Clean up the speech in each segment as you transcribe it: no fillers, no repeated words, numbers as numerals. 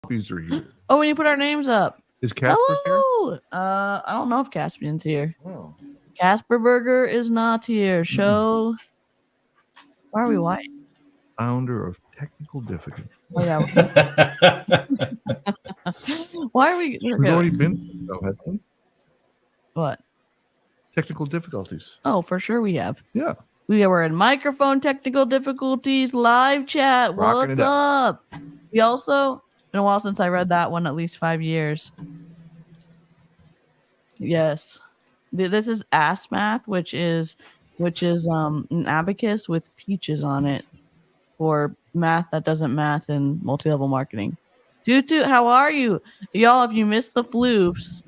Puppies are here. Oh, we need to put our names up. Is Casper Hello. I don't know if Caspian's here. here? Oh. Casper Burger is not here. Show. Why are we white? Founder of Technical Difficulty. Oh yeah. Why are we? We've already been. Haven't we? What? Technical difficulties. Oh, for sure we have. Yeah. We were in microphone technical difficulties, live chat. Rocking What's it up? We also, been a while since I read that one, at least 5 years. Yes. This is Ass Math, which is an abacus with peaches on it for math that doesn't math in multi-level marketing. Toot toot, how are you? Y'all, if you missed the floofs,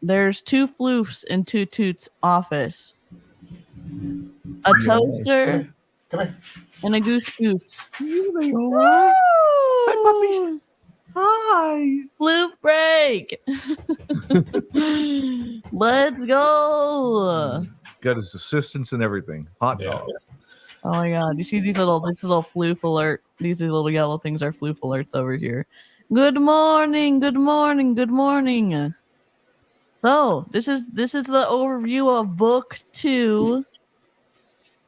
there's 2 floofs in Toot Toot's office. A toaster and a goose goose. Here they are. Hi, puppies. Hi. Floof break. Let's go. Got his assistants and everything. Hot dog. Oh my god. You see this is a floof alert. These little yellow things are floof alerts over here. Good morning, good morning, good morning. So this is the overview of book 2.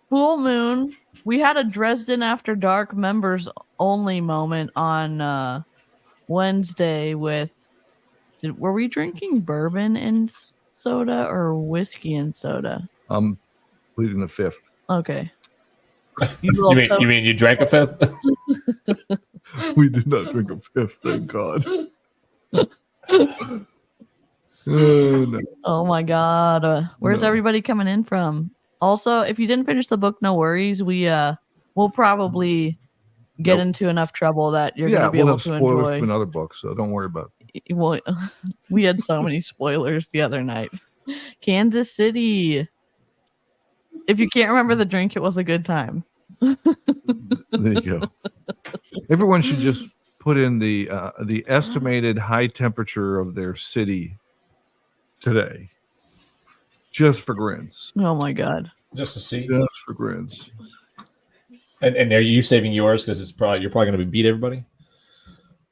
Full Moon. We had a Dresden After Dark members only moment on Wednesday with. Were we drinking bourbon and soda or whiskey and soda? I'm pleading the 5th. Okay. You mean you drank a 5th? We did not drink a 5th, thank God. No. Oh my god. Where's everybody coming in from? Also, if you didn't finish the book, no worries. We'll probably get into enough trouble that you're going to be able to enjoy. Spoilers from another book, so don't worry about it. Well, we had so many spoilers the other night. Kansas City. If you can't remember the drink, it was a good time. There you go. Everyone should just put in the estimated high temperature of their city today, just for grins. Oh my god! Just to see, just for grins. And are you saving yours because you're probably going to beat everybody?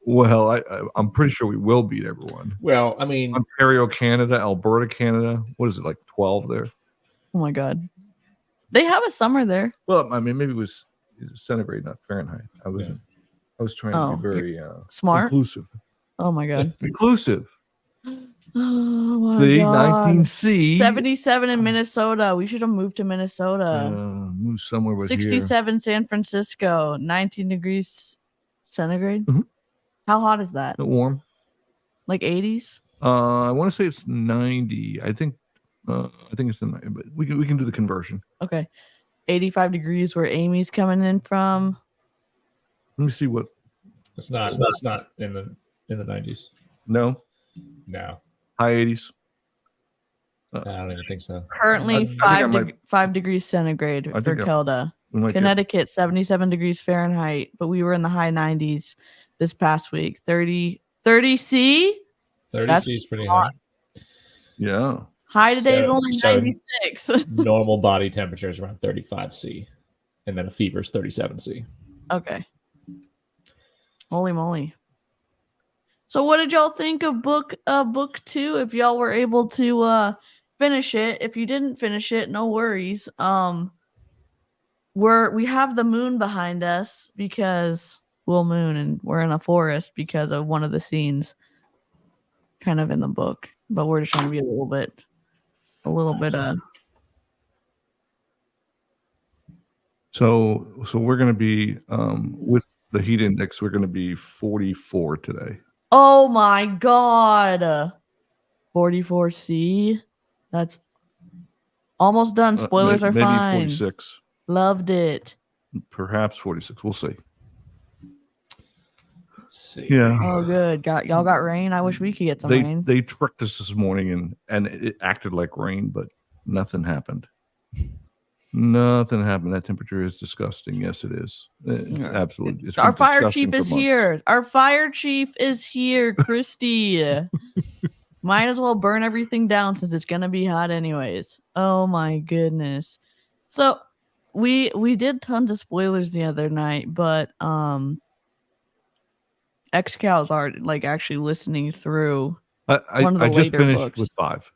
Well, I'm pretty sure we will beat everyone. Well, I mean, Ontario, Canada, Alberta, Canada. What is it, like 12 there? Oh my god! They have a summer there. Well, I mean, maybe it was centigrade, not Fahrenheit. I was trying to be very smart, inclusive. Oh my god, inclusive. Oh my See, god. 19C. 77 in Minnesota. We should have moved to Minnesota. Move somewhere with 67 here. San Francisco. 19 degrees centigrade. Mm-hmm. How hot is that? Warm. Like 80s? I want to say it's 90. I think it's in, but we can do the conversion. Okay. 85 degrees where Amy's coming in from. Let me see what. It's not in the 90s. No. High 80s. I don't even think so. Currently 5 degrees centigrade for Kelda. Connecticut 77 degrees Fahrenheit, but we were in the high 90s this past week. 30 C? 30 C is pretty hot. Yeah. High today is only 96. Normal body temperature is around 35 C, and then a fever is 37 C. Okay. Holy moly. So what did y'all think of book 2? If y'all were able to finish it. If you didn't finish it, no worries. We have the moon behind us because full moon, and we're in a forest because of one of the scenes kind of in the book. But we're just trying to be a little bit So we're gonna be with the heat index, we're gonna be 44 today. Oh my god. 44 C. That's almost done. Spoilers are fine. Maybe 46. Loved it. Perhaps 46. We'll see. Let's see. Yeah. Oh, good. Y'all got rain. I wish we could get some rain. They tricked us this morning and it acted like rain, but nothing happened. Nothing happened. That temperature is disgusting. Yes, it is. It's absolutely. It's Our fire chief is here. Our fire chief is here, Christy. Might as well burn everything down since it's gonna be hot anyways. Oh my goodness. So we did tons of spoilers the other night, but X-Cows are like actually listening through, I one of the just later finished books. with 5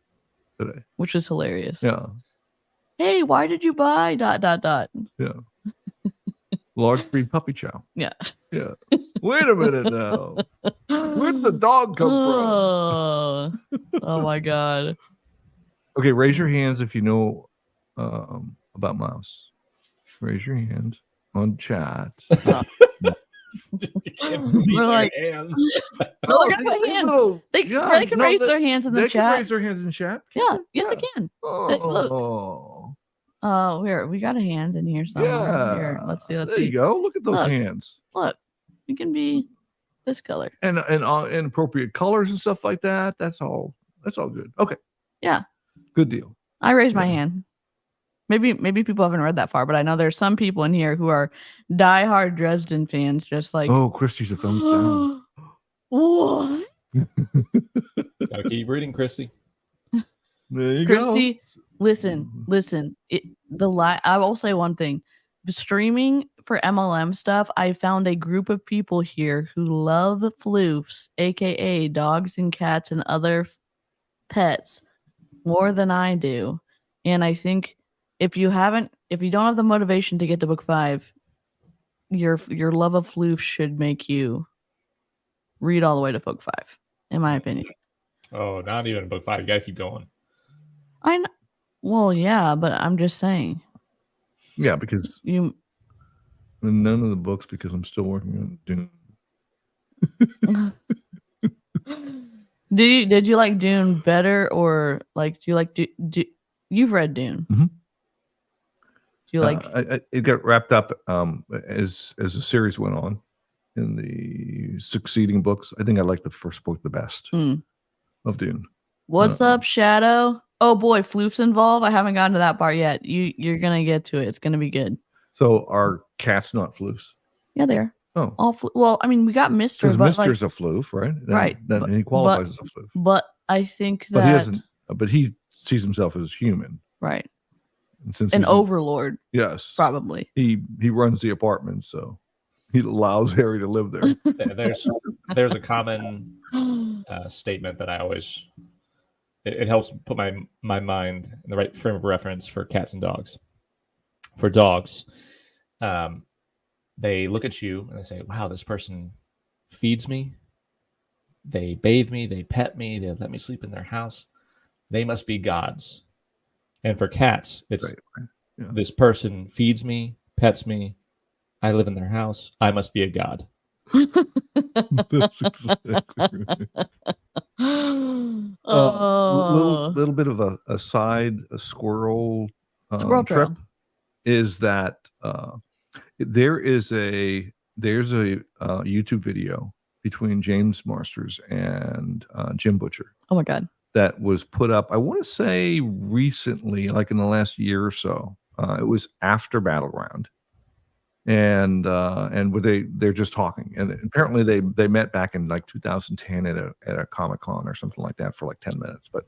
today. which is hilarious. Yeah, Hey, why did you buy ... yeah. Large breed puppy chow. Yeah. Yeah. Wait a minute now. Where did the dog come from? Oh my god. Okay, raise your hands if you know about mouse. Raise your hand on chat. You can't see We're their like- hands. No, look at my hands. They can raise their hands in the They chat. can raise their hands in chat. Yeah, yes, they can. Look. Oh, Here, we got a hand in here somewhere. yeah. Here, let's see. There you go. Look at those Look. hands. Look, it can be this color. And appropriate colors and stuff like that. That's all good. Okay. Yeah. Good deal. I raised my Yeah. hand. Maybe people haven't read that far, but I know there's some people in here who are diehard Dresden fans, just like, Oh, Christy's a thumbs down. what? Gotta keep reading, Christy. There you Christy, go. listen. I will say one thing. The streaming for MLM stuff, I found a group of people here who love floofs, aka dogs and cats and other pets, more than I do. And I think if you don't have the motivation to get to book 5, your love of floofs should make you read all the way to book 5, in my opinion. Oh, not even book 5. You gotta keep going. I know. Well, yeah, but I'm just saying. Yeah, because You none of the books because I'm still working on Dune. did you like Dune better, or like do you like you've read Dune? Mhm. Do you like it got wrapped up as the series went on in the succeeding books. I think I like the first book the best of Dune. What's up, Shadow? Oh boy, floof's involved. I haven't gotten to that part yet. You're gonna get to it. It's gonna be good. So are cats not floofs? Yeah, they are. Oh, All well, I mean, we got Mister, because but Mister's a floof, right? Right, Then but- he qualifies as a floof. but I think that But he doesn't. But he sees himself as human. right, And since an he's overlord, yes, probably. he runs the apartment, so he allows Harry to live there. There's a common statement that I always it helps put my mind in the right frame of reference for cats and dogs. For dogs, they look at you and they say, "Wow, this person feeds me. They bathe me. They pet me. They let me sleep in their house. They must be gods." And for cats, it's Right. Yeah. this person feeds me, pets me. I live in their house. I must be a god. That's exactly right. Oh, Little bit of a squirrel Squirrel trip Trail. is that there's a YouTube video between James Marsters and Jim Butcher Oh my god. that was put up, I want to say recently, like in the last year or so. It was after Battleground, and where they're just talking, and apparently they met back in like 2010 at a Comic-Con or something like that for like 10 minutes. But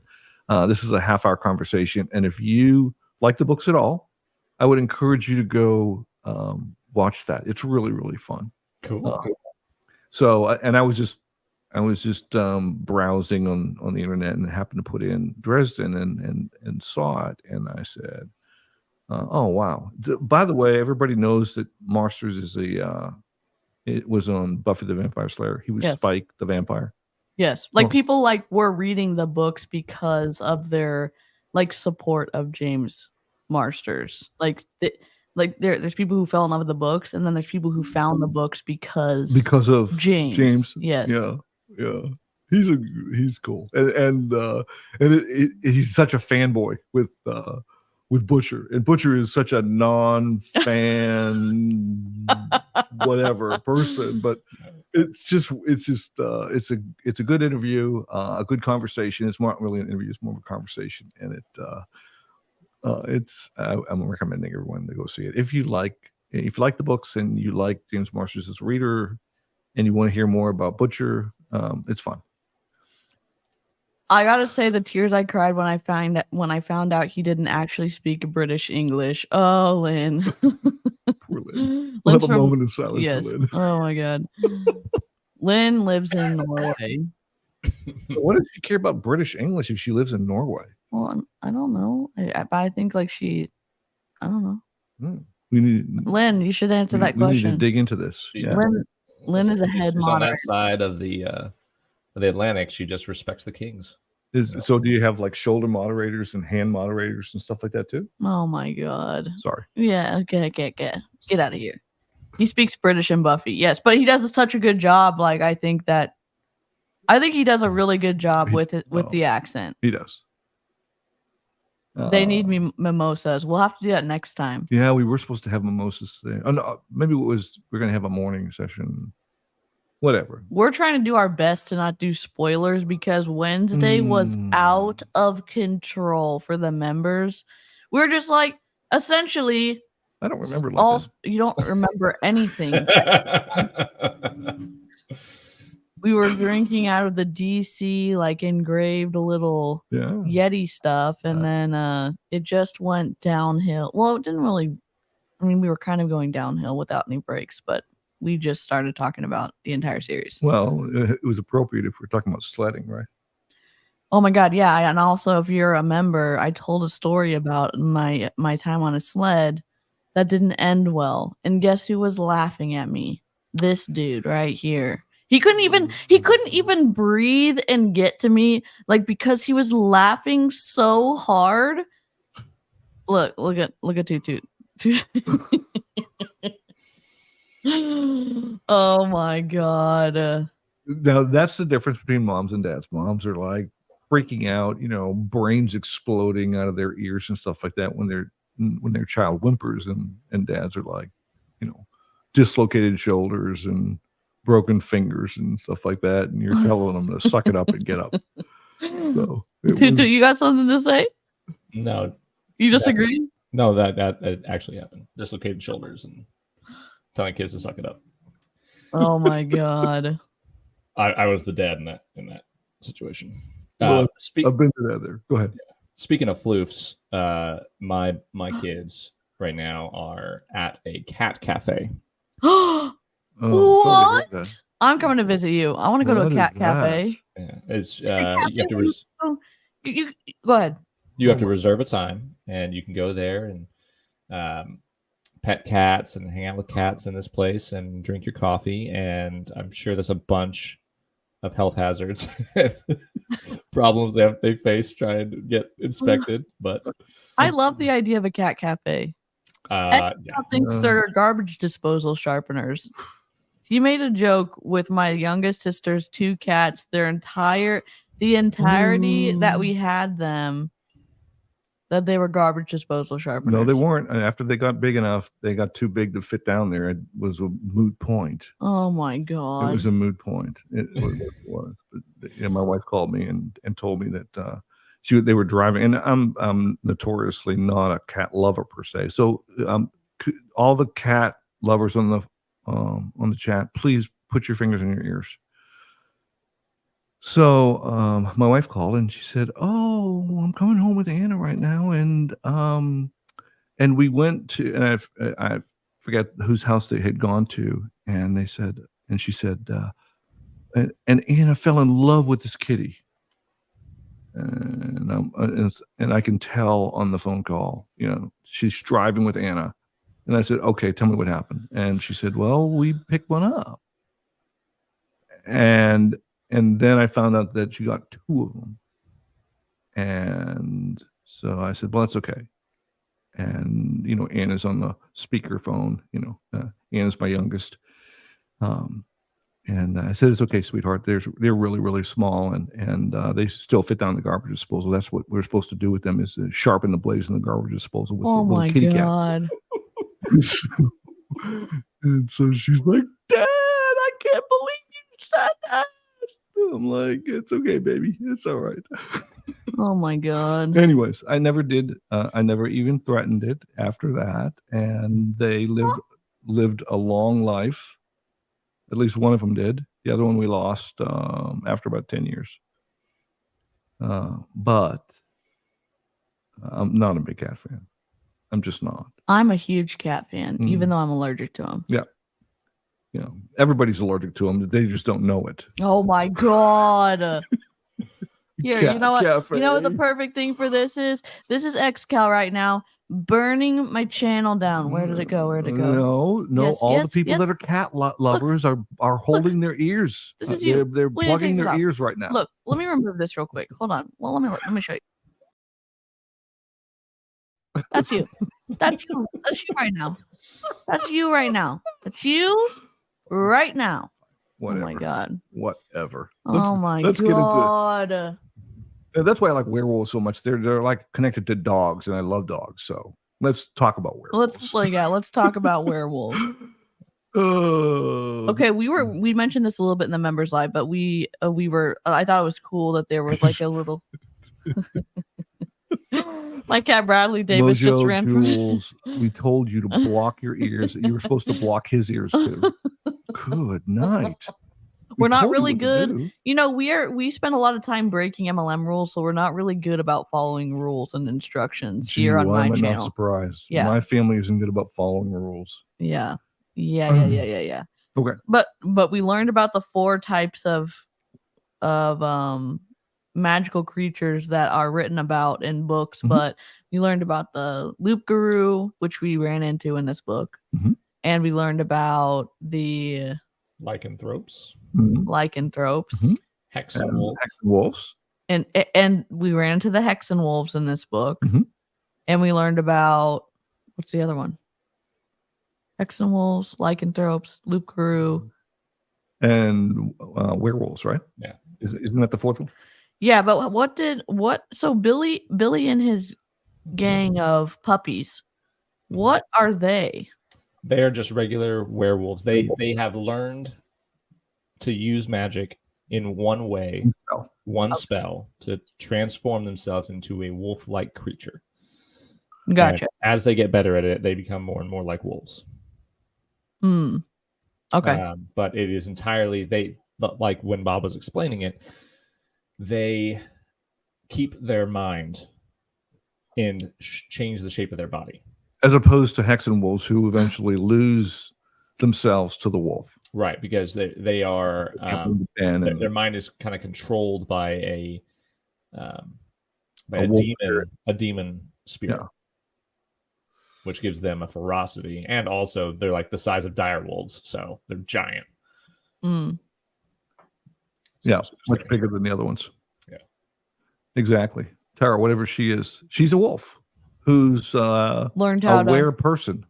this is a half-hour conversation, and if you like the books at all, I would encourage you to go watch that. It's really, really fun. Cool. So, and I was just browsing on the internet and happened to put in Dresden and saw it, and I said, "Oh wow!" By the way, everybody knows that Marsters is it was on Buffy the Vampire Slayer. He was Yes. Spike the vampire. Yes, like Oh. people like were reading the books because of their like support of James Marsters. Like there's people who fell in love with the books, and then there's people who found the books because Of James. Yes. Yeah. He's cool, and he's such a fanboy with Butcher, and Butcher is such a non-fan whatever person, but it's a good interview, a good conversation. It's not really an interview; it's more of a conversation, and I'm recommending everyone to go see it if you like the books and you like James Marsters as a reader, and you want to hear more about Butcher. It's fun. I gotta say, the tears I cried when I found out he didn't actually speak British English. Oh, Lynn. Poor Lynn. We'll Lynn's have a moment of silence yes. for Lynn. Oh my god. Lynn lives in Norway. What does she care about British English if she lives in Norway? Well, I don't know. I think like I don't know. We need Lynn, you should answer that we need to question. dig into this. She- Yeah. Lynn is a head She's on moderator. that side of the Atlantic. She just respects the kings. So do you have like shoulder moderators and hand moderators and stuff like that too? Oh my god. Sorry. Yeah, okay, get out of here. He speaks British in Buffy, yes, but he does such a good job. Like I think he does a really good job with it with the accent. He does. They need me mimosas. We'll have to do that next time. Yeah, we were supposed to have mimosas today. Oh, no, maybe we're going to have a morning session. Whatever. We're trying to do our best to not do spoilers because Wednesday was out of control for the members. We're just like essentially. I don't remember like that. You don't remember anything. We were drinking out of the DC like engraved little Yeti stuff, and then it just went downhill. Well, it didn't really. I mean, we were kind of going downhill without any breaks, but we just started talking about the entire series. Well, it was appropriate if we're talking about sledding, right? Oh my god, yeah! And also, if you're a member, I told a story about my time on a sled that didn't end well, and guess who was laughing at me? This dude right here. He couldn't even breathe and get to me, like because he was laughing so hard. Look at Toot Toot. Oh my god. Now that's the difference between moms and dads. Moms are like freaking out, brains exploding out of their ears and stuff like that when their child whimpers, and dads are like, dislocated shoulders and broken fingers and stuff like that, and you're telling them to suck it up and get up. So you got something to say? No. You disagree? No, that actually happened. Dislocated shoulders and telling kids to suck it up. Oh my god. I was the dad in that situation. Well, I've been to that there. Go ahead. Speaking of floofs, my kids right now are at a cat cafe. What? I'm coming to visit you. I want to go to a cat cafe. Yeah, it's you have to you go ahead. You have to reserve a time, and you can go there and pet cats and hang out with cats in this place and drink your coffee. And I'm sure there's a bunch of health hazards, problems they face trying to get inspected. But I love the idea of a cat cafe. Thinks they're garbage disposal sharpeners. He made a joke with my youngest sister's 2 cats. The entirety that we had them, that they were garbage disposal sharpeners. No, they weren't. After they got big enough, they got too big to fit down there. It was a moot point. Oh my god! It was a moot point. It was. But, my wife called me and told me that they were driving, and I'm notoriously not a cat lover per se. So all the cat lovers on the chat, please put your fingers in your ears. So my wife called and she said, "Oh, I'm coming home with Anna right now," and we went to, and I forget whose house they had gone to, and she said, and Anna fell in love with this kitty. And I can tell on the phone call, she's striving with Anna. And I said, "Okay, tell me what happened." And she said, "Well, we picked one up." And then I found out that she got 2 of them. And so I said, "Well, that's okay." And, Anna's on the speakerphone, Anna's my youngest. And I said, "It's okay, sweetheart. They're really, really small, and they still fit down the garbage disposal. That's what we're supposed to do with them, is sharpen the blades in the garbage disposal with the little kitty cats." And so she's like, "Dad, I can't believe you said that." I'm like, "It's okay, baby. It's all right." Oh my god. Anyways, I never did. I never even threatened it after that, and they lived a long life. At least one of them did. The other one we lost after about 10 years. But I'm not a big cat fan. I'm just not. I'm a huge cat fan, even though I'm allergic to them. Yeah. everybody's allergic to them. They just don't know it. Oh my god. Here, you know what? Cafe. You know what the perfect thing for this is? This is XCal right now, burning my channel down. Where did it go? Where did it go? No. Yes, all yes, the people yes. that are cat lovers are holding their ears. This is you. They're We need to plugging take this their off. ears right now. Look, let me remove this real quick. Hold on. Well, let me show you. That's you. That's you. That's you right now. That's you right now. That's you right now. Whatever. Oh my god. Whatever. Let's get into it. That's why I like werewolves so much. They're like connected to dogs, and I love dogs. So let's talk about werewolves. Let's talk about werewolves. Okay, we mentioned this a little bit in the members live, but we were I thought it was cool that there was like a little my cat Bradley Davis just ran Jules, we told you to block your ears. You were supposed to block his ears too. Good night. We're not really good. You know, we spend a lot of time breaking MLM rules, so we're not really good about following rules and instructions here on my channel. I'm not surprised. Yeah. My family isn't good about following rules. Yeah. Okay. But we learned about the 4 types of magical creatures that are written about in books, but we learned about the loop guru, which we ran into in this book. And we learned about the lycanthropes, hexen wolves, and we ran into the hexen wolves in this book. And we learned about, what's the other one? Hexen wolves, lycanthropes, loop guru, and werewolves, right? Yeah. Isn't that the 4th one? Yeah, but so Billy and his gang of puppies, what are they? They are just regular werewolves. They have learned to use magic in one way, one spell, to transform themselves into a wolf-like creature. Gotcha. And as they get better at it, they become more and more like wolves. Okay. But it is entirely like when Bob was explaining it, they keep their mind and change the shape of their body. As opposed to hexen wolves who eventually lose themselves to the wolf. Right, because they are their mind is kind of controlled by a demon spirit, which gives them a ferocity, and also they're like the size of dire wolves, so they're giant. Yeah, much bigger than the other ones. Yeah, exactly. Tara, whatever she is, she's a wolf who's learned how aware person,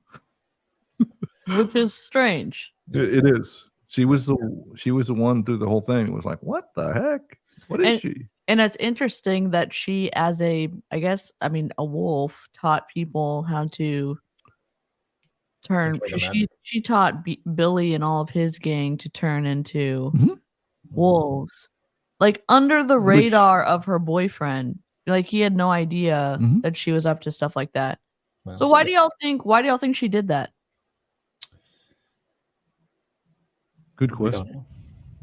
which is strange. It is. She was the one through the whole thing. It was like, what the heck? What is she? And it's interesting that she, as a wolf, taught people how to turn. She taught Billy and all of his gang to turn into wolves, like under the radar of her boyfriend. Like he had no idea that she was up to stuff like that. Well, so why do y'all think she did that? Good question.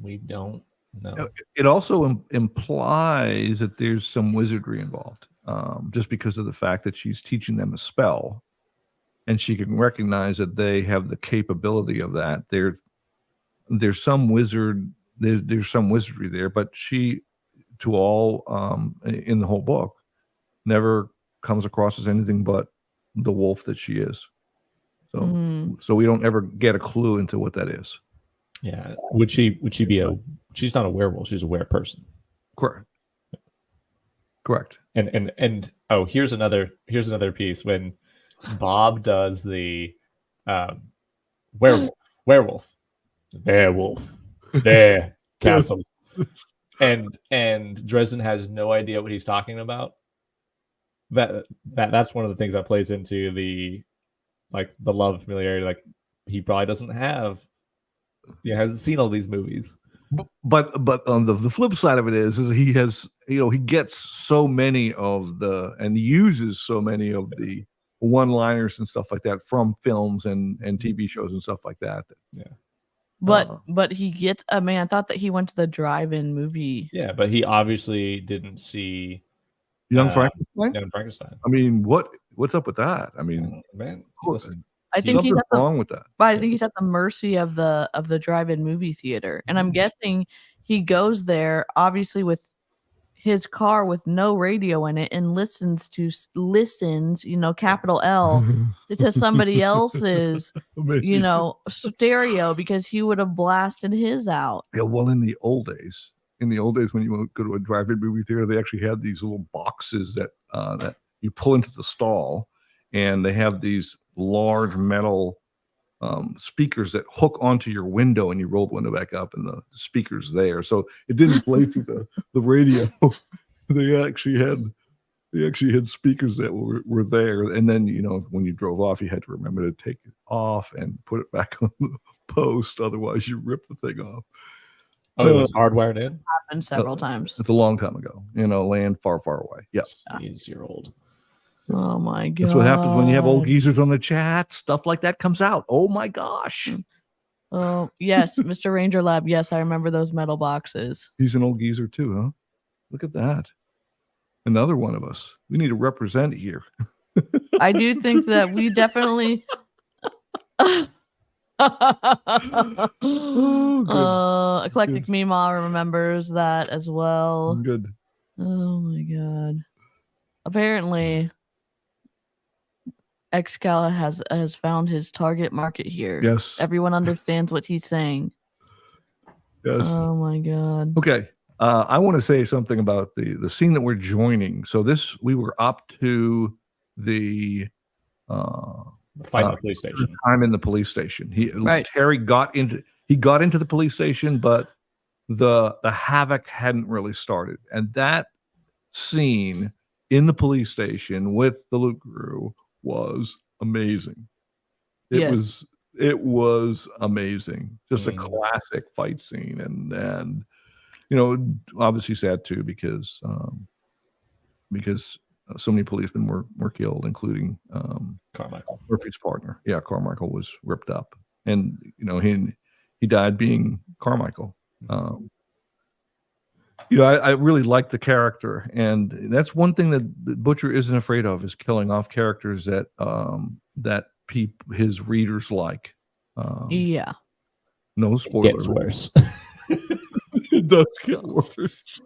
We don't know. It also implies that there's some wizardry involved, just because of the fact that she's teaching them a spell, and she can recognize that they have the capability of that. There's some there's some wizardry there, but she, to all in the whole book, never comes across as anything but the wolf that she is. So we don't ever get a clue into what that is. Yeah. Would she be she's not a werewolf, she's a werewolf. Correct. And here's another piece when Bob does the werewolf, their castle. And Dresden has no idea what he's talking about. That's one of the things that plays into the love of familiarity. Like he probably hasn't seen all these movies. But on the flip side of it is he has, he gets so many and uses so many of the one-liners and stuff like that from films and TV shows and stuff like that. Yeah. But he gets, I thought that he went to the drive-in movie. Yeah, but he obviously didn't see Young Frankenstein. Young Frankenstein. I mean, what's up with that? I mean, man, I think he's Something's at the, wrong with that. but I think he's at the mercy of the drive-in movie theater, and I'm guessing he goes there obviously with his car with no radio in it and listens, capital L, to somebody else's, Maybe. stereo because he would have blasted his out. Yeah, well, in the old days when you would go to a drive-in movie theater, they actually had these little boxes that you pull into the stall, and they have these large metal speakers that hook onto your window, and you roll the window back up, and the speaker's there. So it didn't play through the radio. They actually had speakers that were there, and then when you drove off, you had to remember to take it off and put it back on the post. Otherwise, you rip the thing off. Oh, it was hardwired in? Happened several times. It's a long time ago. Land far, far away. Yeah. Jeez, you're old. Oh my god. That's what happens when you have old geezers on the chat. Stuff like that comes out. Oh my gosh. Oh yes, Mr. Ranger Lab. Yes, I remember those metal boxes. He's an old geezer too, huh? Look at that. Another one of us. We need to represent here. I do think that we definitely Eclectic Mima remembers that as well. Good. Oh my god. Apparently Excal has found his target market here. Yes. Everyone understands what he's saying. Yes. Oh my god. Okay. I want to say something about the scene that we're joining. So we were up to the fight in the police station. Time in the police station. Right. Terry got into the police station, but the havoc hadn't really started. And that scene in the police station with the loot crew was amazing. It was amazing. Just a classic fight scene, and obviously sad too because so many policemen were killed, including Carmichael, Murphy's partner. Yeah, Carmichael was ripped up, and he died being Carmichael. I really like the character, and that's one thing that Butcher isn't afraid of, is killing off characters that his readers like. Yeah. No spoiler. It gets worse. It does get worse.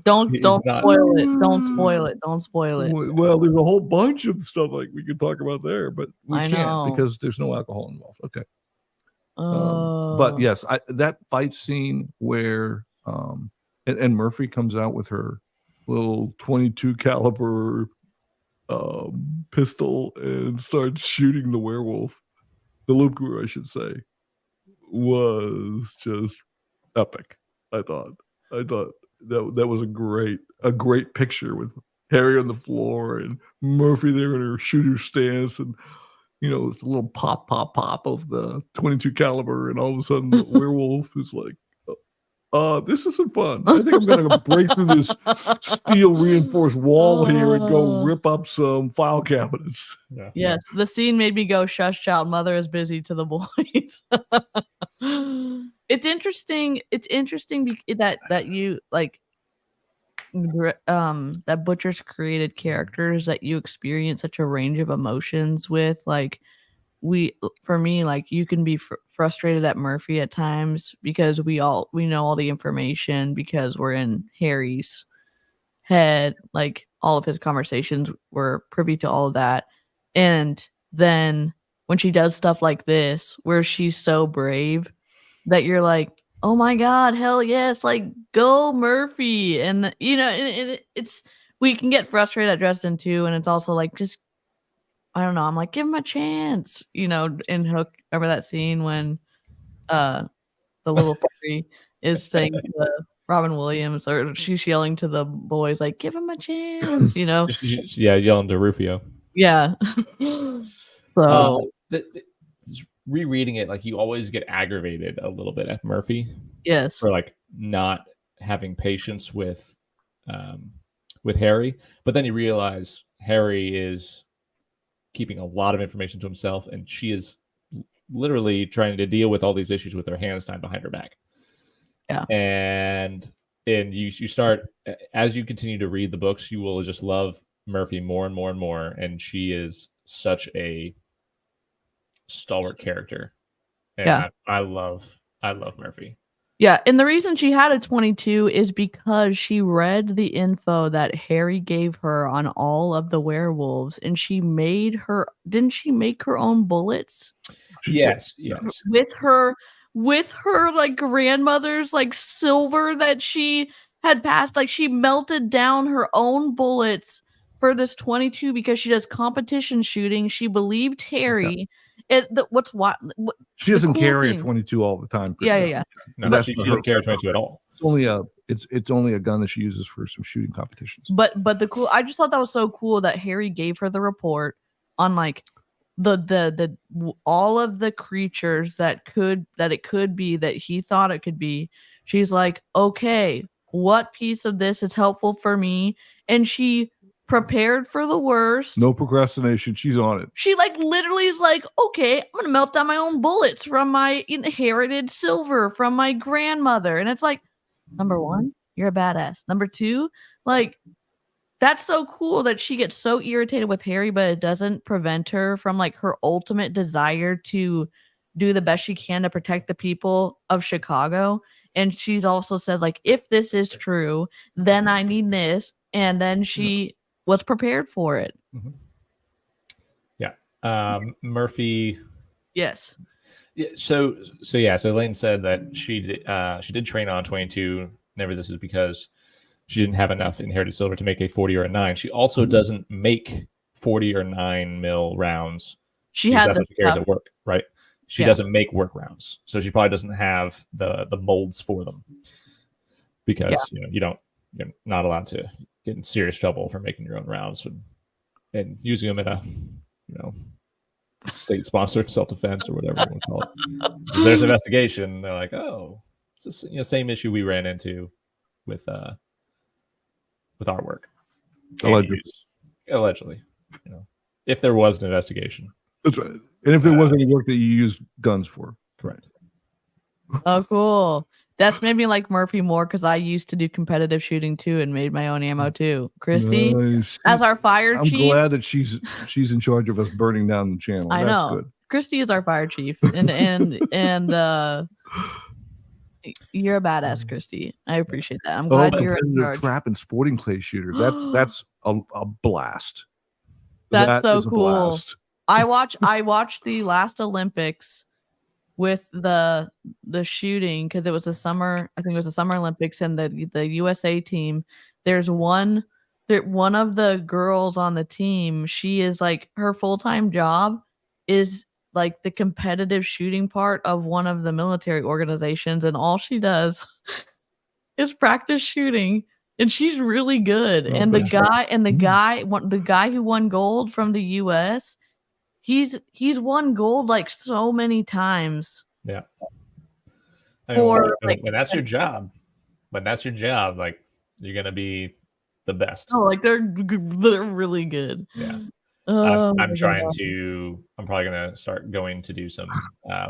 Don't spoil it. Don't spoil it. Don't spoil it. Well, there's a whole bunch of stuff like we could talk about there, but we I can't know. because there's no alcohol involved. Okay. But yes, that fight scene where and Murphy comes out with her little 22 caliber pistol and starts shooting the werewolf, the loop crew, I should say, was just epic. I thought that was a great picture with Harry on the floor and Murphy there in her shooter stance, and it's a little pop of the 22 caliber, and all of a sudden the werewolf is like, this isn't fun. I think I'm gonna break through this steel reinforced wall here and go rip up some file cabinets. Yeah. Yes, the scene made me go, "Shush, child, mother is busy," to the boys. It's interesting. It's interesting that you like that Butcher's created characters that you experience such a range of emotions with. Like for me, like you can be frustrated at Murphy at times because we know all the information because we're in Harry's head. Like all of his conversations were privy to all of that, and then when she does stuff like this, where she's so brave that you're like, oh my god, hell yes, like go Murphy. And it's we can get frustrated at Dresden too, and it's also like, just I don't know, I'm like, give him a chance, in Hook. Remember that scene when the little fairy is saying to Robin Williams, or she's yelling to the boys like, give him a chance, Yeah, yelling to Rufio. Yeah. So rereading it, like you always get aggravated a little bit at Murphy. Yes. For like not having patience with Harry, but then you realize Harry is keeping a lot of information to himself, and she is literally trying to deal with all these issues with her hands tied behind her back. Yeah. And you start, as you continue to read the books, you will just love Murphy more and more and more, and she is such a stalwart character, and Yeah. I love Murphy. Yeah, and the reason she had a 22 is because she read the info that Harry gave her on all of the werewolves, and she made her. Didn't she make her own bullets Yes. with her like grandmother's like silver that she had passed? Like she melted down her own bullets for this 22 because she does competition shooting. She believed Harry. She the doesn't cool carry thing- a 22 all the time. Yeah, Christine. yeah. No, That's she for didn't her. carry 22 at all. It's only a gun that she uses for some shooting competitions. But the cool, I just thought that was so cool that Harry gave her the report on like all of the creatures that it could be that he thought it could be. She's like, okay, what piece of this is helpful for me? And she prepared for the worst. No procrastination. She's on it. She like literally is like, okay, I'm gonna melt down my own bullets from my inherited silver from my grandmother. And it's like, number one, you're a badass. Number two, like, that's so cool that she gets so irritated with Harry, but it doesn't prevent her from like her ultimate desire to do the best she can to protect the people of Chicago. And she's also says, like, if this is true, then I need this. And then she was prepared for it. Mm-hmm. Yeah. Murphy. Yes. Yeah, so Elaine said that she did train on 22. Never, this is because she didn't have enough inherited silver to make a 40 or a 9. She also doesn't make 40 or 9 mil rounds. She had that's this what she carries at work, right? She doesn't make work rounds, so she probably doesn't have the molds for them because you're not allowed to get in serious trouble for making your own rounds and using them in a state sponsored self defense or whatever you want to call it. Because there's an investigation, they're like, oh, it's the same issue we ran into with our work. Allegedly, if there was an investigation. That's right. And if there was any work that you used guns for. Correct. Oh, cool. That's made me like Murphy more because I used to do competitive shooting too and made my own ammo too. Christy, nice. as our fire chief. I'm glad that she's in charge of us burning down the channel. I That's know. Good. Christy is our fire chief, and you're a badass, Christy. I appreciate that. I'm glad you're in charge. Trap and sporting clay shooter. That's a blast. That's so is a cool. blast. I watched the last Olympics with the shooting because it was the summer. I think it was the Summer Olympics, and the USA team. There's one of the girls on the team. She is like her full-time job is like the competitive shooting part of one of the military organizations, and all she does is practice shooting. And she's really good. Oh, and the guy who won gold from the US, he's won gold like so many times. Yeah. I mean, when that's your job, like you're gonna be the best. Oh, like they're really good. Yeah. Oh, I'm probably gonna start going to do some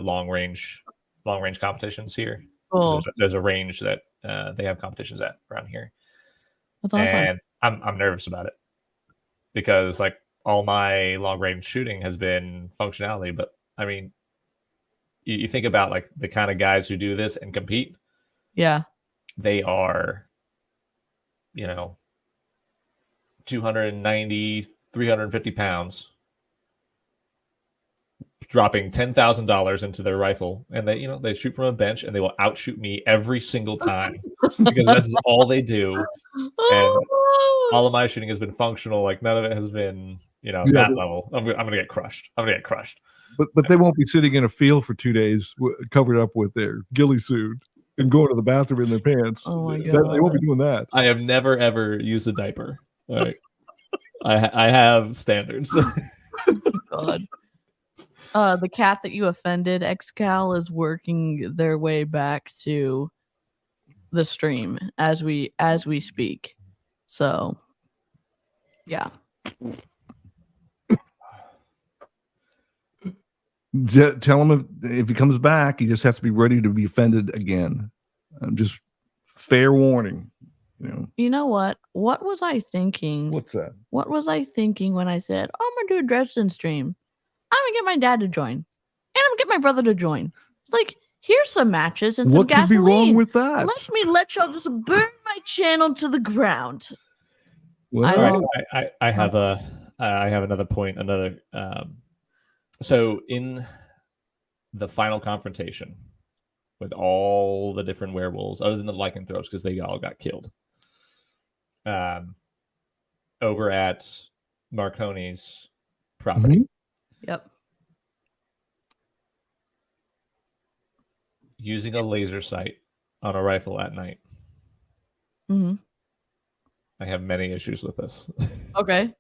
long range competitions here. Cool. There's a range that they have competitions at around here. That's awesome. And I'm nervous about it because like all my long range shooting has been functionality, but I mean, you think about like the kind of guys who do this and compete. Yeah. They are, 290, 350 pounds, dropping $10,000 into their rifle, and they shoot from a bench, and they will outshoot me every single time because this is all they do. And all of my shooting has been functional. Like none of it has been, that level. I'm gonna get crushed. But they won't be sitting in a field for 2 days covered up with their ghillie suit and going to the bathroom in their pants. Oh my God. They won't be doing that. I have never ever used a diaper. All right. I have standards. God. The cat that you offended, Excal, is working their way back to the stream as we speak. So, yeah. Tell him if he comes back, he just has to be ready to be offended again. Just fair warning. You know what? What was I thinking? What's that? What was I thinking when I said, oh, I'm gonna do a Dresden stream? I'm gonna get my dad to join, and I'm gonna get my brother to join. It's like, here's some matches and some What could gasoline. be wrong with that? Let y'all just burn my channel to the ground. Well, I have another point. So in the final confrontation with all the different werewolves, other than the lycanthropes, because they all got killed, over at Marconi's property. Yep. Using a laser sight on a rifle at night. Mm-hmm. I have many issues with this. Okay.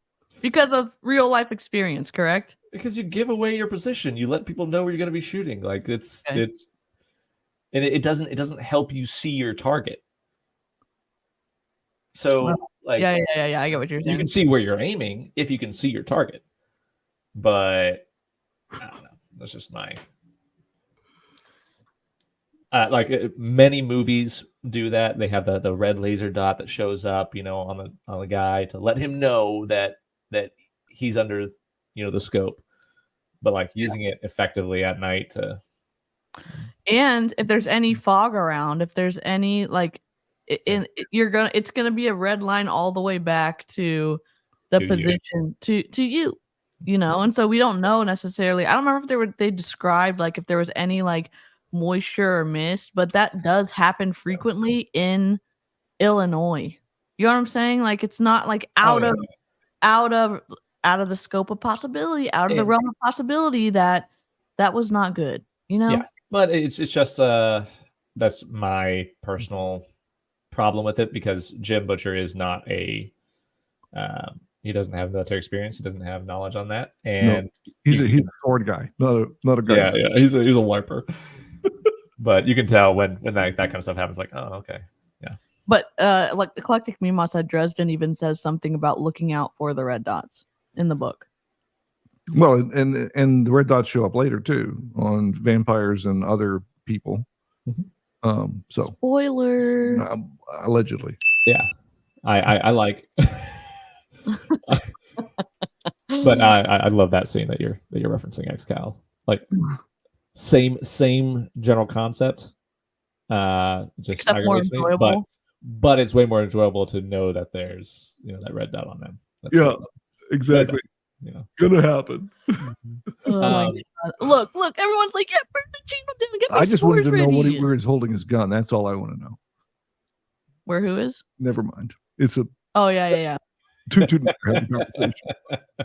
Because of real life experience, correct? Because you give away your position. You let people know where you're going to be shooting. Like it doesn't help you see your target. So yeah, I get what you're saying. You can see where you're aiming if you can see your target. But I don't know. That's just my many movies do that. They have the red laser dot that shows up, on the guy to let him know that he's under, the scope. But using it effectively at night to. And if there's any fog around, if there's any it's gonna be a red line all the way back to the position to you. And so we don't know necessarily. I don't remember if they described if there was any moisture or mist, but that does happen frequently in Illinois. You know what I'm saying? It's not out of the scope of possibility, out of the realm of possibility that was not good. Yeah, but it's just that's my personal problem with it, because Jim Butcher is not he doesn't have military experience. He doesn't have knowledge on that, and he's a sword guy, not a guy. Yeah, he's a wiper. But you can tell when that kind of stuff happens. Oh, okay, yeah. But Eclectic Mima said Dresden even says something about looking out for the red dots in the book. Well, and the red dots show up later too on vampires and other people. Mm-hmm. So spoiler. Allegedly. Yeah, I like. But I love that scene that you're referencing, XCal. Same general concept. Just except more enjoyable. But it's way more enjoyable to know that there's that red dot on them. That's exactly. Gonna happen. Oh my God. Look, everyone's like, yeah, burn the channel down, get my I just wanted to know ready. where he's holding his gun. That's all I want to know. Where who is? Never mind. It's a. Oh yeah.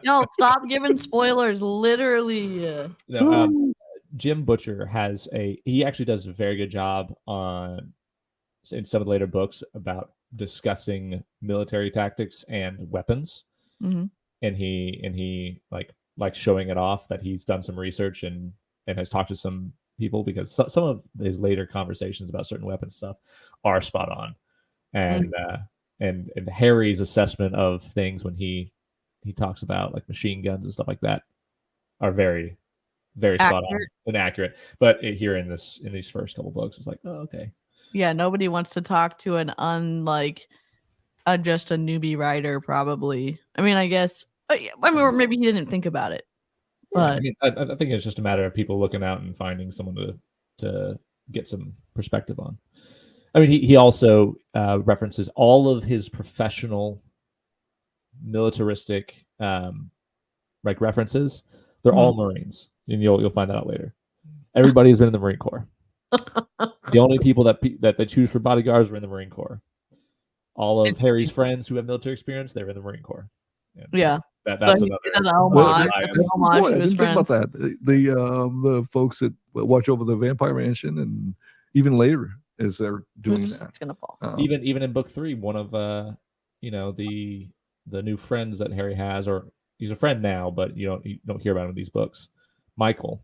No, stop giving spoilers. Literally. No, Jim Butcher he actually does a very good job in some of the later books about discussing military tactics and weapons. Mm-hmm. And he like showing it off that he's done some research and has talked to some people, because some of his later conversations about certain weapons stuff are spot on. And and Harry's assessment of things when he talks about machine guns and stuff like that are very, very spot on and accurate. But here in these first couple books, it's oh, okay. Yeah, nobody wants to talk to an just a newbie writer, probably. I mean, I guess. Or maybe he didn't think about it. But I think it's just a matter of people looking out and finding someone to get some perspective on. I mean, he also references all of his professional militaristic references. They're all Marines, and you'll find that out later. Everybody has been in the Marine Corps. The only people that they choose for bodyguards were in the Marine Corps. All of Harry's friends who have military experience, they're in the Marine Corps. And yeah. That's so another homage. That's an homage to his friends. Think about that. The folks that watch over the Vampire Mansion, and even later as they're doing that. It's gonna fall. Even in book 3, one of the new friends that Harry has, or he's a friend now, but you don't hear about him in these books. Michael,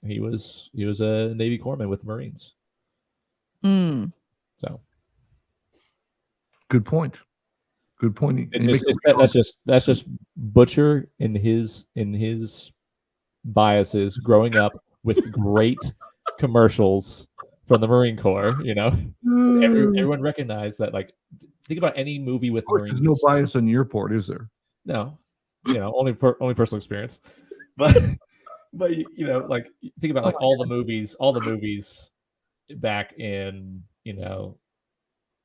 he was a Navy corpsman with the Marines. So good point. That's just Butcher in his biases growing up with great commercials from the Marine Corps. Everyone recognized that think about any movie with Of course, Marines. there's no bias on your part, is there? No, only personal experience. But like think about like all the movies back in 60s,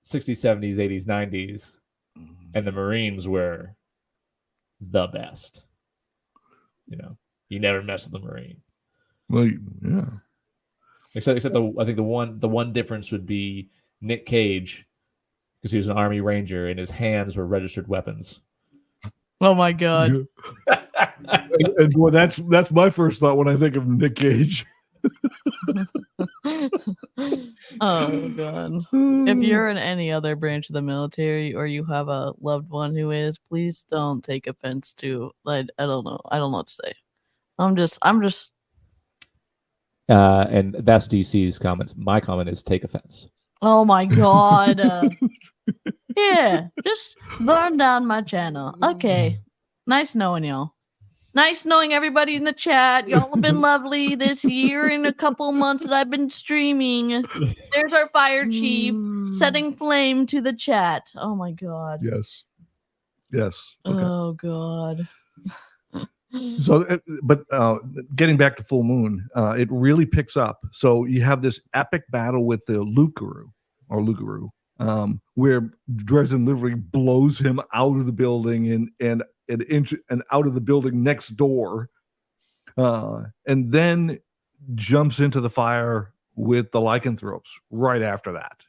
70s, 80s, 90s, and the Marines were the best. You never mess with the Marine. Well, yeah. Except I think the one difference would be Nick Cage, because he was an Army Ranger and his hands were registered weapons. Oh my god. And boy, that's my first thought when I think of Nick Cage. Oh god. If you're in any other branch of the military or you have a loved one who is, please don't take offense to, like, I don't know what to say. I'm just And that's DC's comments. My comment is take offense. oh my god. Yeah, just burn down my channel. Okay. Nice knowing y'all. Nice knowing everybody in the chat. Y'all have been lovely this year and a couple months that I've been streaming. There's our fire chief setting flame to the chat. Oh my god. Yes. Okay. Oh god. So, but getting back to Full Moon, it really picks up. So you have this epic battle with the Lukaru, where Dresden literally blows him out of the building and out of the building next door, and then jumps into the fire with the lycanthropes right after that.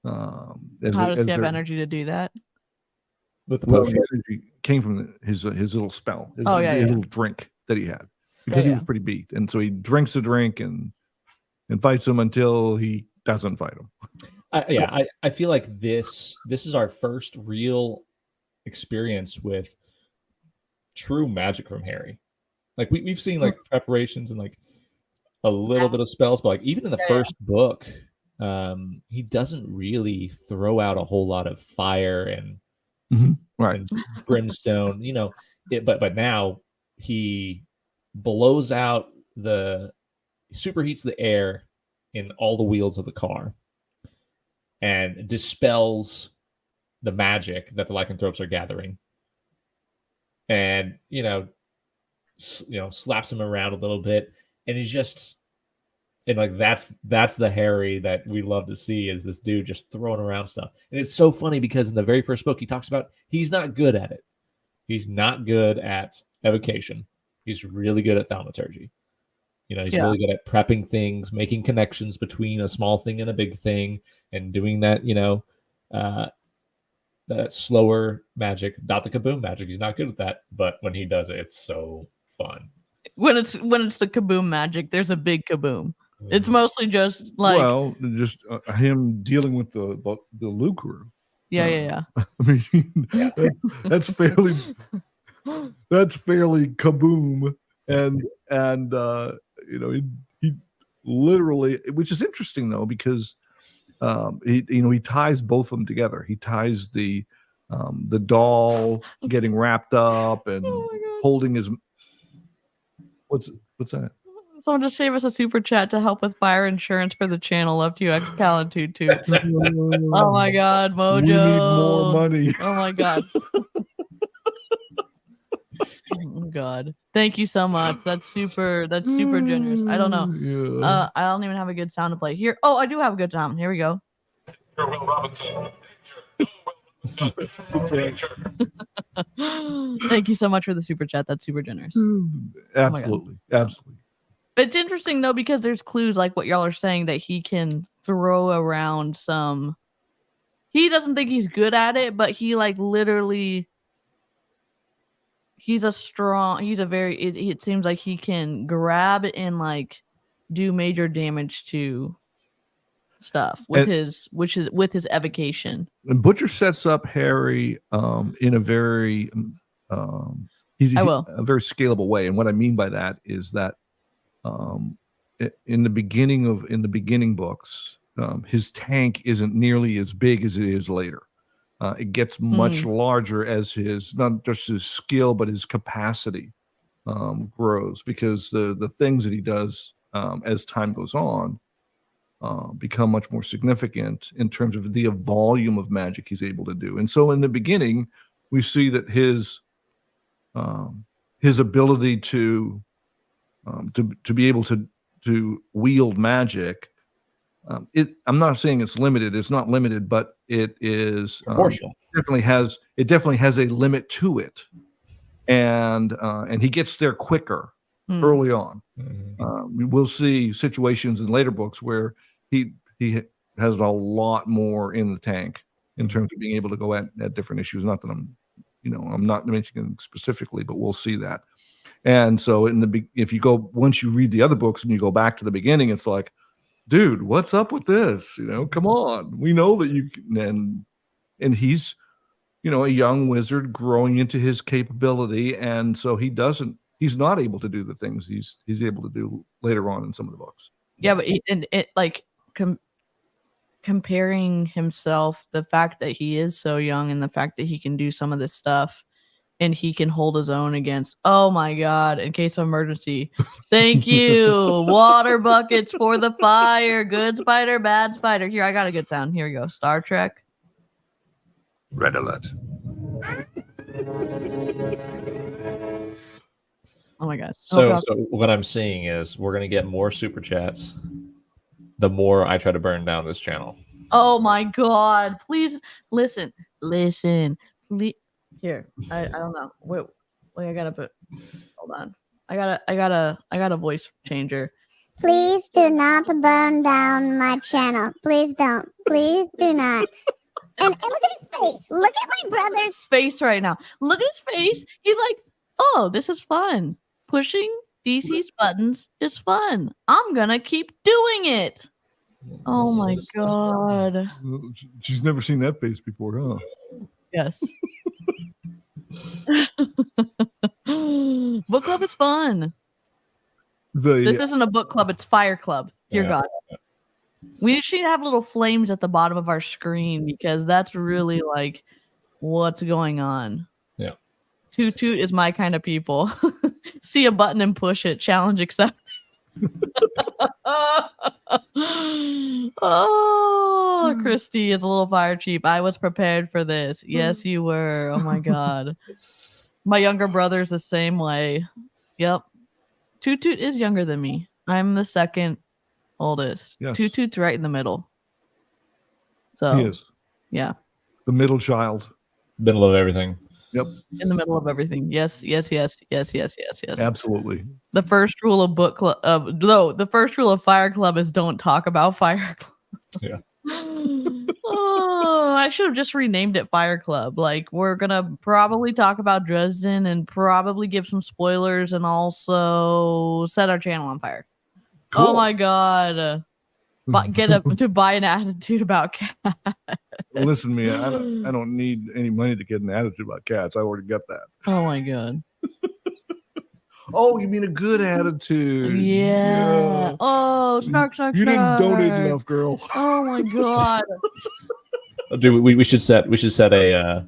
How does he have energy to do that? With the Well, potion. energy came from his little spell, his yeah. little drink that he had, because he was pretty beat, and so he drinks the drink and fights him until he doesn't fight him. I feel like this is our first real experience with true magic from Harry. Like we've seen like preparations and like a little bit of spells, but like even in the first book, he doesn't really throw out a whole lot of fire and right and brimstone, but now he blows out superheats the air in all the wheels of the car and dispels the magic that the lycanthropes are gathering, and slaps him around a little bit, and he's just, and like that's the Harry that we love to see, is this dude just throwing around stuff. And it's so funny because in the very first book he talks about he's not good at it. He's not good at evocation. He's really good at thaumaturgy. He's really good at prepping things, making connections between a small thing and a big thing, and doing that, that slower magic, not the kaboom magic. He's not good at that, but when he does it, it's so fun. When it's the kaboom magic, there's a big kaboom. It's mostly just like him dealing with the Lukaru. Yeah. I mean, that's fairly kaboom, and he literally, which is interesting though, because he ties both of them together. He ties the doll getting wrapped up and holding his. What's that? Someone just gave us a super chat to help with fire insurance for the channel. Love to you, Excalitude too. Oh my god, Mojo. We need more money. Oh my god. Oh god. Thank you so much. That's super generous. I don't know. Yeah. I don't even have a good sound to play here. Oh, I do have a good sound. Here we go. Will Robinson. Thank you so much for the super chat. That's super generous. Absolutely. It's interesting though, because there's clues like what y'all are saying that he can throw around some. He doesn't think he's good at it, but he like literally. It seems like he can grab and like do major damage to stuff with his evocation. And Butcher sets up Harry in a very a very scalable way. And what I mean by that is that in the beginning books, his tank isn't nearly as big as it is later. It gets much larger as not just his skill, but his capacity grows, because the things that he does as time goes on become much more significant in terms of the volume of magic he's able to do. And so in the beginning, we see that his ability to be able to wield magic, I'm not saying it's limited. It's not limited, but it is Proportional. definitely has a limit to it, and he gets there quicker early on. We will see situations in later books where he has a lot more in the tank in terms of being able to go at different issues. Not that I'm not mentioning specifically, but we'll see that. And so if you go, once you read the other books and you go back to the beginning, it's like, dude, what's up with this? Come on. We know that you can, and he's, a young wizard growing into his capability. And so he's not able to do the things he's able to do later on in some of the books. Yeah, but comparing himself, the fact that he is so young and the fact that he can do some of this stuff and he can hold his own against, oh my God, in case of emergency. Thank you. Water buckets for the fire. Good spider, bad spider. Here, I got a good sound. Here we go. Star Trek. Red alert. Oh my God. So what I'm seeing is we're going to get more super chats the more I try to burn down this channel. Oh my God. Please listen. Please. Here. I don't know. Wait, I gotta put, hold on. I got a voice changer. Please do not burn down my channel. Please don't. Please do not. And look at his face. Look at my brother's Face right now. Look at his face. He's like, oh, this is fun. Pushing DC's buttons is fun. I'm gonna keep doing it. Oh my God. She's never seen that face before, huh? Yes. Book club is fun. This isn't a book club, it's fire club. Dear God. We should have little flames at the bottom of our screen because that's really like what's going on. Yeah. Toot toot is my kind of people. See a button and push it. Challenge accepted. Oh, Christy is a little fire cheap. I was prepared for this. Yes, you were. Oh my God. My younger brother's the same way. Yep. Toot Toot is younger than me. I'm the second oldest. Yes. Toot Toot's right in the middle. So He is. Yeah. The middle child. Middle of everything. Yep. In the middle of everything. Yes. Absolutely. The first rule of book club, the first rule of Fire Club is don't talk about Fire Club. Yeah. Oh, I should have just renamed it Fire Club. Like, we're gonna probably talk about Dresden and probably give some spoilers and also set our channel on fire. Cool. Oh my God. Get up to buy an attitude about cats. Listen to me. I don't need any money to get an attitude about cats. I already got that. Oh my God. Oh, you mean a good attitude? Yeah. Oh, snark. You didn't donate enough, girl. Oh my God. Dude, we should set a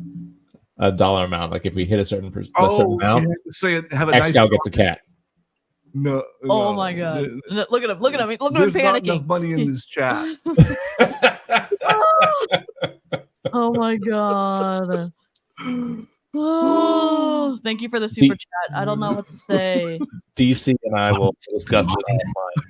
dollar amount. Like if we hit a certain amount, say it. Have a X nice. Gal gets a cat. No. Oh my God. Look at him. Look at him. Look at him There's not panicking. enough money in this chat. Oh my God. Oh, thank you for the super chat. I don't know what to say. DC and I will discuss it offline,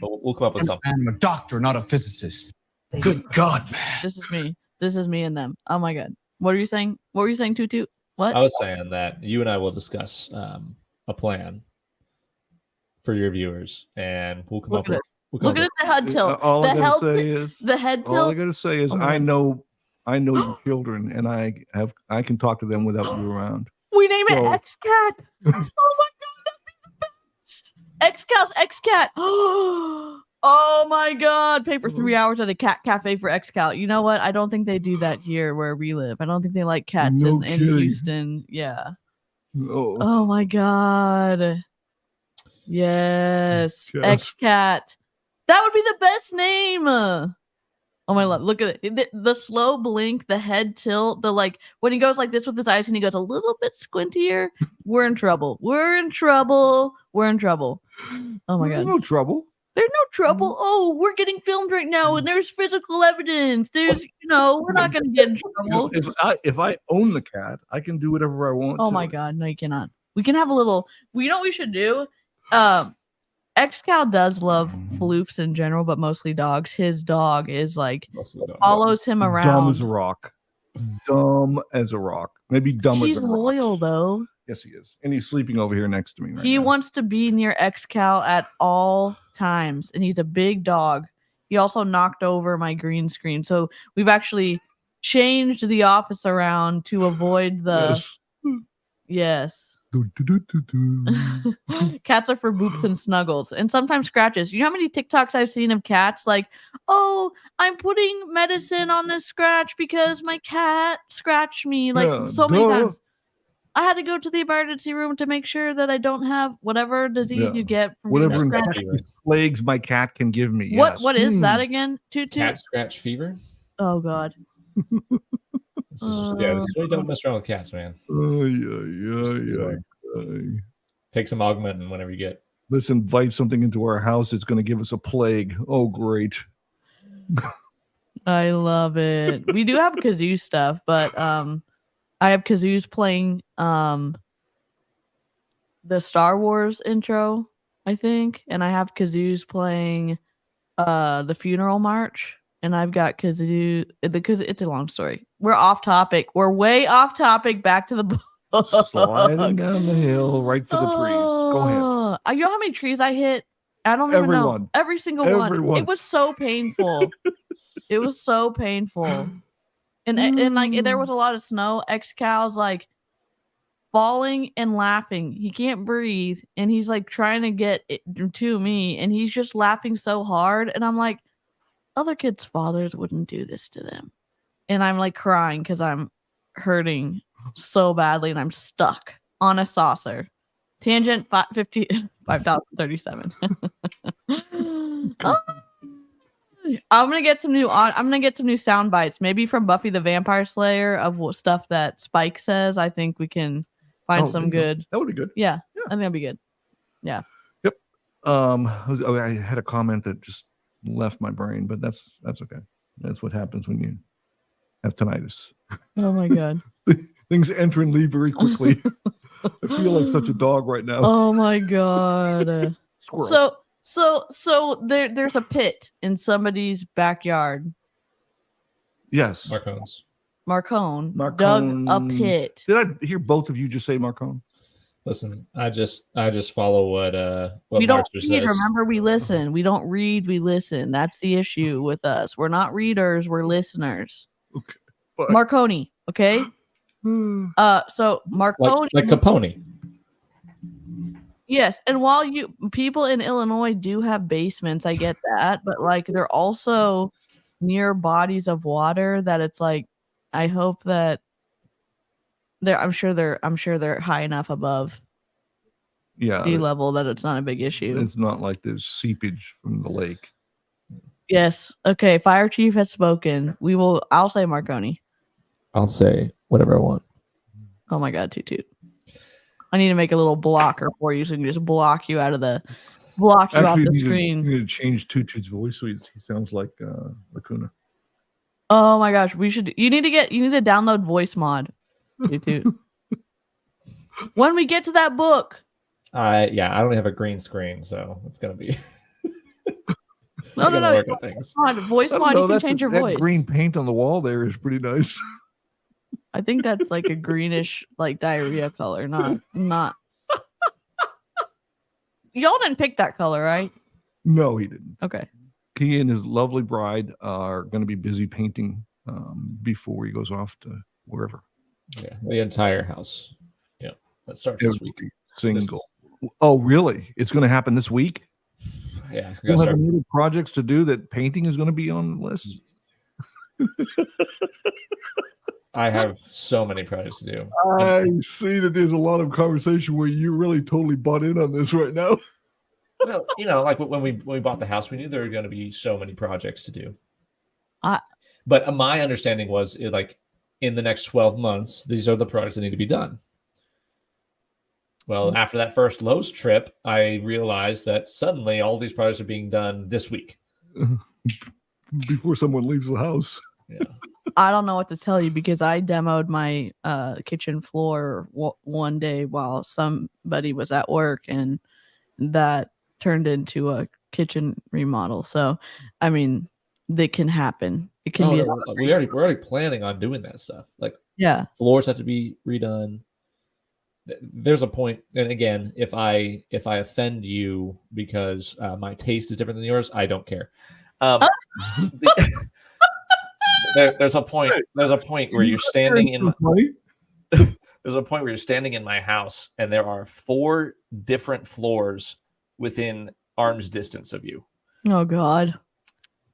but we'll come up with something. I'm a doctor, not a physicist. Good God, man. This is me. This is me and them. Oh my God. What are you saying? What were you saying, Toot Toot? What? I was saying that you and I will discuss a plan for your viewers, and we'll come up with. Look at the head tilt. All I gotta say is, Oh my I know your children, and I can talk to them without you around. We name it X Cat. Oh my God, that'd be the best. X Cat. Oh my God. Pay for 3 hours at a cat cafe for X Cat. You know what? I don't think they do that here where we live. I don't think they like cats in Houston. Yeah. Oh my God. Yes. X Cat. That would be the best name. Oh my God. Look at it. The slow blink, the head tilt, the like when he goes like this with his eyes and he goes a little bit squintier. We're in trouble. Oh my God. No trouble. There's no trouble. Oh, we're getting filmed right now, and there's physical evidence. There's, we're not gonna get in trouble. If I own the cat, I can do whatever I want. Oh to my it. god, no, you cannot. We can have a little. You know what we should do? X-Cal does love floofs in general, but mostly dogs. His dog is like follows him around. Dumb as a rock. Dumb as a rock. Maybe dumber He's than loyal rocks. though. Yes, he is, and he's sleeping over here next to me right He now. wants to be near X-Cal at all times, and he's a big dog. He also knocked over my green screen, so we've actually changed the office around to avoid the. Yes. Cats are for boops and snuggles, and sometimes scratches. You know how many TikToks I've seen of cats like, "Oh, I'm putting medicine on this scratch because my cat scratched me." Like so many times. I had to go to the emergency room to make sure that I don't have whatever disease you get from whatever getting scratched. infectious plagues my cat can give me. What is that again? Cat scratch fever. Oh god. This is this is why you don't mess around with cats, man. Take some augmentin whenever you get. Let's invite something into our house that's going to give us a plague. Oh, great. I love it. We do have kazoo stuff, but I have kazoos playing the Star Wars intro, I think, and I have kazoos playing the funeral march, and I've got kazoo because it's a long story. We're off topic. We're way off topic. Back to the book. Sliding down the hill right for the trees. Go ahead. You know how many trees I hit? I don't even know. Every single one. It was so painful. It was so painful. And like there was a lot of snow. X-Cal's like falling and laughing. He can't breathe, and he's like trying to get it to me, and he's just laughing so hard. And I'm like, other kids' fathers wouldn't do this to them. And I'm like crying because I'm hurting so badly, and I'm stuck on a saucer. Tangent 5037. I'm gonna get some new sound bites, maybe from Buffy the Vampire Slayer of stuff that Spike says. I think we can find some good. That would be good. Yeah, I think that'd be good. Yeah. Yep. I had a comment that just left my brain, but that's okay. That's what happens when you have tinnitus. Oh my god. Things enter and leave very quickly. I feel like such a dog right now. Oh my god. Squirrel. So there's a pit in somebody's backyard. Yes. Marcone dug a pit. Did I hear both of you just say Marcone? Listen, I just follow what we don't Marster read. says. Remember, we listen. We don't read. We listen. That's the issue with us. We're not readers. We're listeners. Okay. Marconi. Okay. So Marconi, like Capone. Yes, and while people in Illinois do have basements, I get that, but like they're also near bodies of water that it's like I hope that I'm sure they're high enough above sea level that it's not a big issue. It's not like there's seepage from the lake. Yes. Okay, fire chief has spoken. I'll say Marconi. I'll say whatever I want. Oh my god, toot toot. I need to make a little blocker for you so I can just block you off the screen. You need to change Toot's voice so he sounds like Lacuna. Oh my gosh, you need to download voice mod. Toot toot. When we get to that book. I don't have a green screen, so it's gonna be No. Voice mod, you can change your voice. That green paint on the wall there is pretty nice. I think that's like a greenish, like diarrhea color, not. Y'all didn't pick that color, right? No, he didn't. Okay. He and his lovely bride are going to be busy painting before he goes off to wherever. Yeah, the entire house. Yeah, that starts this week. Single. Oh, really? It's going to happen this week? Yeah. We'll have any projects to do that painting is going to be on the list. I have so many projects to do. I see that there's a lot of conversation where you really totally butt in on this right now. Well, like when we bought the house, we knew there were going to be so many projects to do. But my understanding was like in the next 12 months, these are the projects that need to be done. Well, after that first Lowe's trip, I realized that suddenly all these projects are being done this week. Before someone leaves the house. Yeah. I don't know what to tell you because I demoed my kitchen floor one day while somebody was at work, and that turned into a kitchen remodel. So, I mean, they can happen. It can Oh, be a no, lot of we're already planning on doing that stuff. Like yeah. floors have to be redone. There's a point, and again, if I offend you because my taste is different than yours, I don't care. The- there's a point. There's a point where you're standing in my, there's a point where you're standing in my house, and there are 4 different floors within arm's distance of you. Oh God.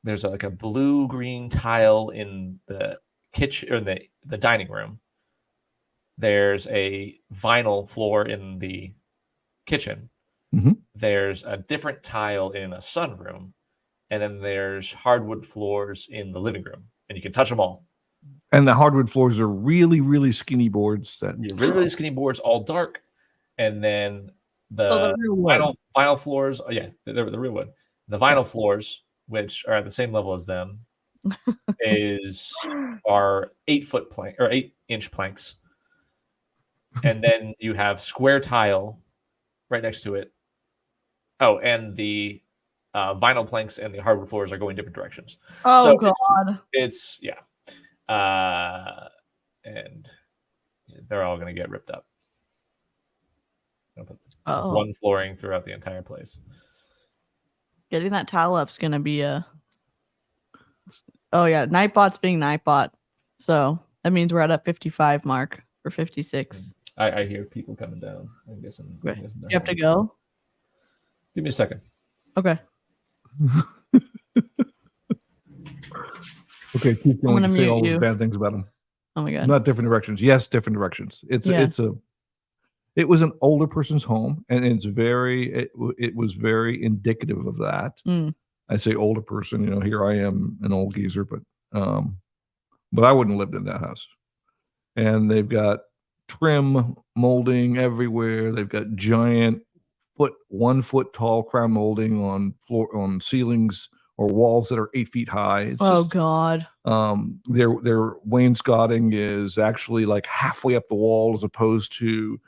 There's like a blue-green tile in the kitchen or the dining room. There's a vinyl floor in the kitchen. Mhm. There's a different tile in a sunroom, and then there's hardwood floors in the living room, and you can touch them all. And the hardwood floors are really, really skinny boards that Really, really skinny boards, all dark, and then the real wood. vinyl floors. Oh, yeah, they're the real wood. The vinyl floors, which are at the same level as them, are 8-foot plank or 8-inch planks, and then you have square tile right next to it. Oh, and the vinyl planks and the hardwood floors are going different directions. Oh So God. it's yeah, and they're all going to get ripped up. Oh. One flooring throughout the entire place. Getting that tile up's gonna be a. Oh yeah, Nightbot's being Nightbot, so that means we're at a 55 mark or 56. I hear people coming down. I'm guessing. Okay. You have to go. Give me a second. Okay. Okay, keep going. gonna You say mute all those you. bad things about them. Oh my God. Not different directions. Yes, different directions. Yeah. It was an older person's home, and it was very indicative of that. Mm. I say older person, here I am, an old geezer, but I wouldn't have lived in that house. And they've got trim molding everywhere. They've got giant 1 foot tall crown molding on ceilings or walls that are 8 feet high. It's God. Their wainscoting is actually like halfway up the wall as opposed to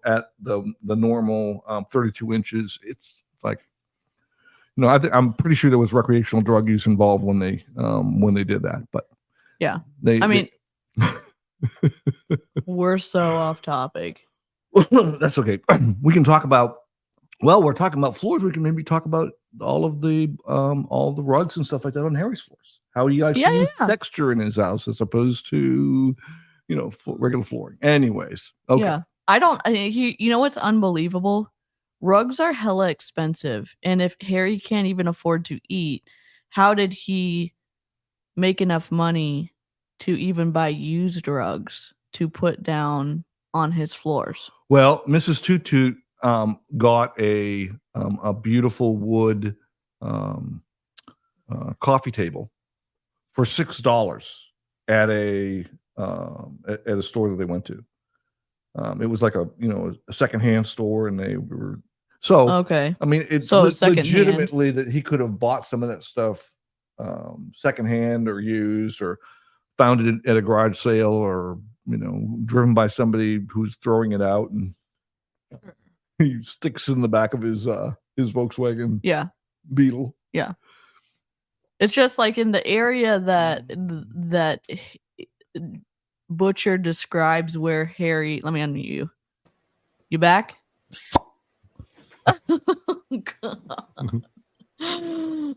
at the normal 32 inches. It's like I'm pretty sure there was recreational drug use involved when they did that. But Yeah. I mean, we're so off topic. that's okay. We can talk about. Well, we're talking about floors. We can maybe talk about all the rugs and stuff like that on Harry's floors. How he likes to use texture in his house as opposed to, regular flooring. Anyways, okay. Yeah, you know what's unbelievable? Rugs are hella expensive, and if Harry can't even afford to eat, how did he make enough money to even buy used rugs to put down on his floors? Well, Mrs. Toot Toot got a beautiful wood coffee table for $6 at a store that they went to. It was like a secondhand store, and they were okay. I mean, it's legitimately that he could have bought some of that stuff secondhand or used or found it at a garage sale or driven by somebody who's throwing it out, and he sticks in the back of his Volkswagen Beetle. Yeah. It's just like in the area that Butcher describes where Harry. Let me unmute you. You back?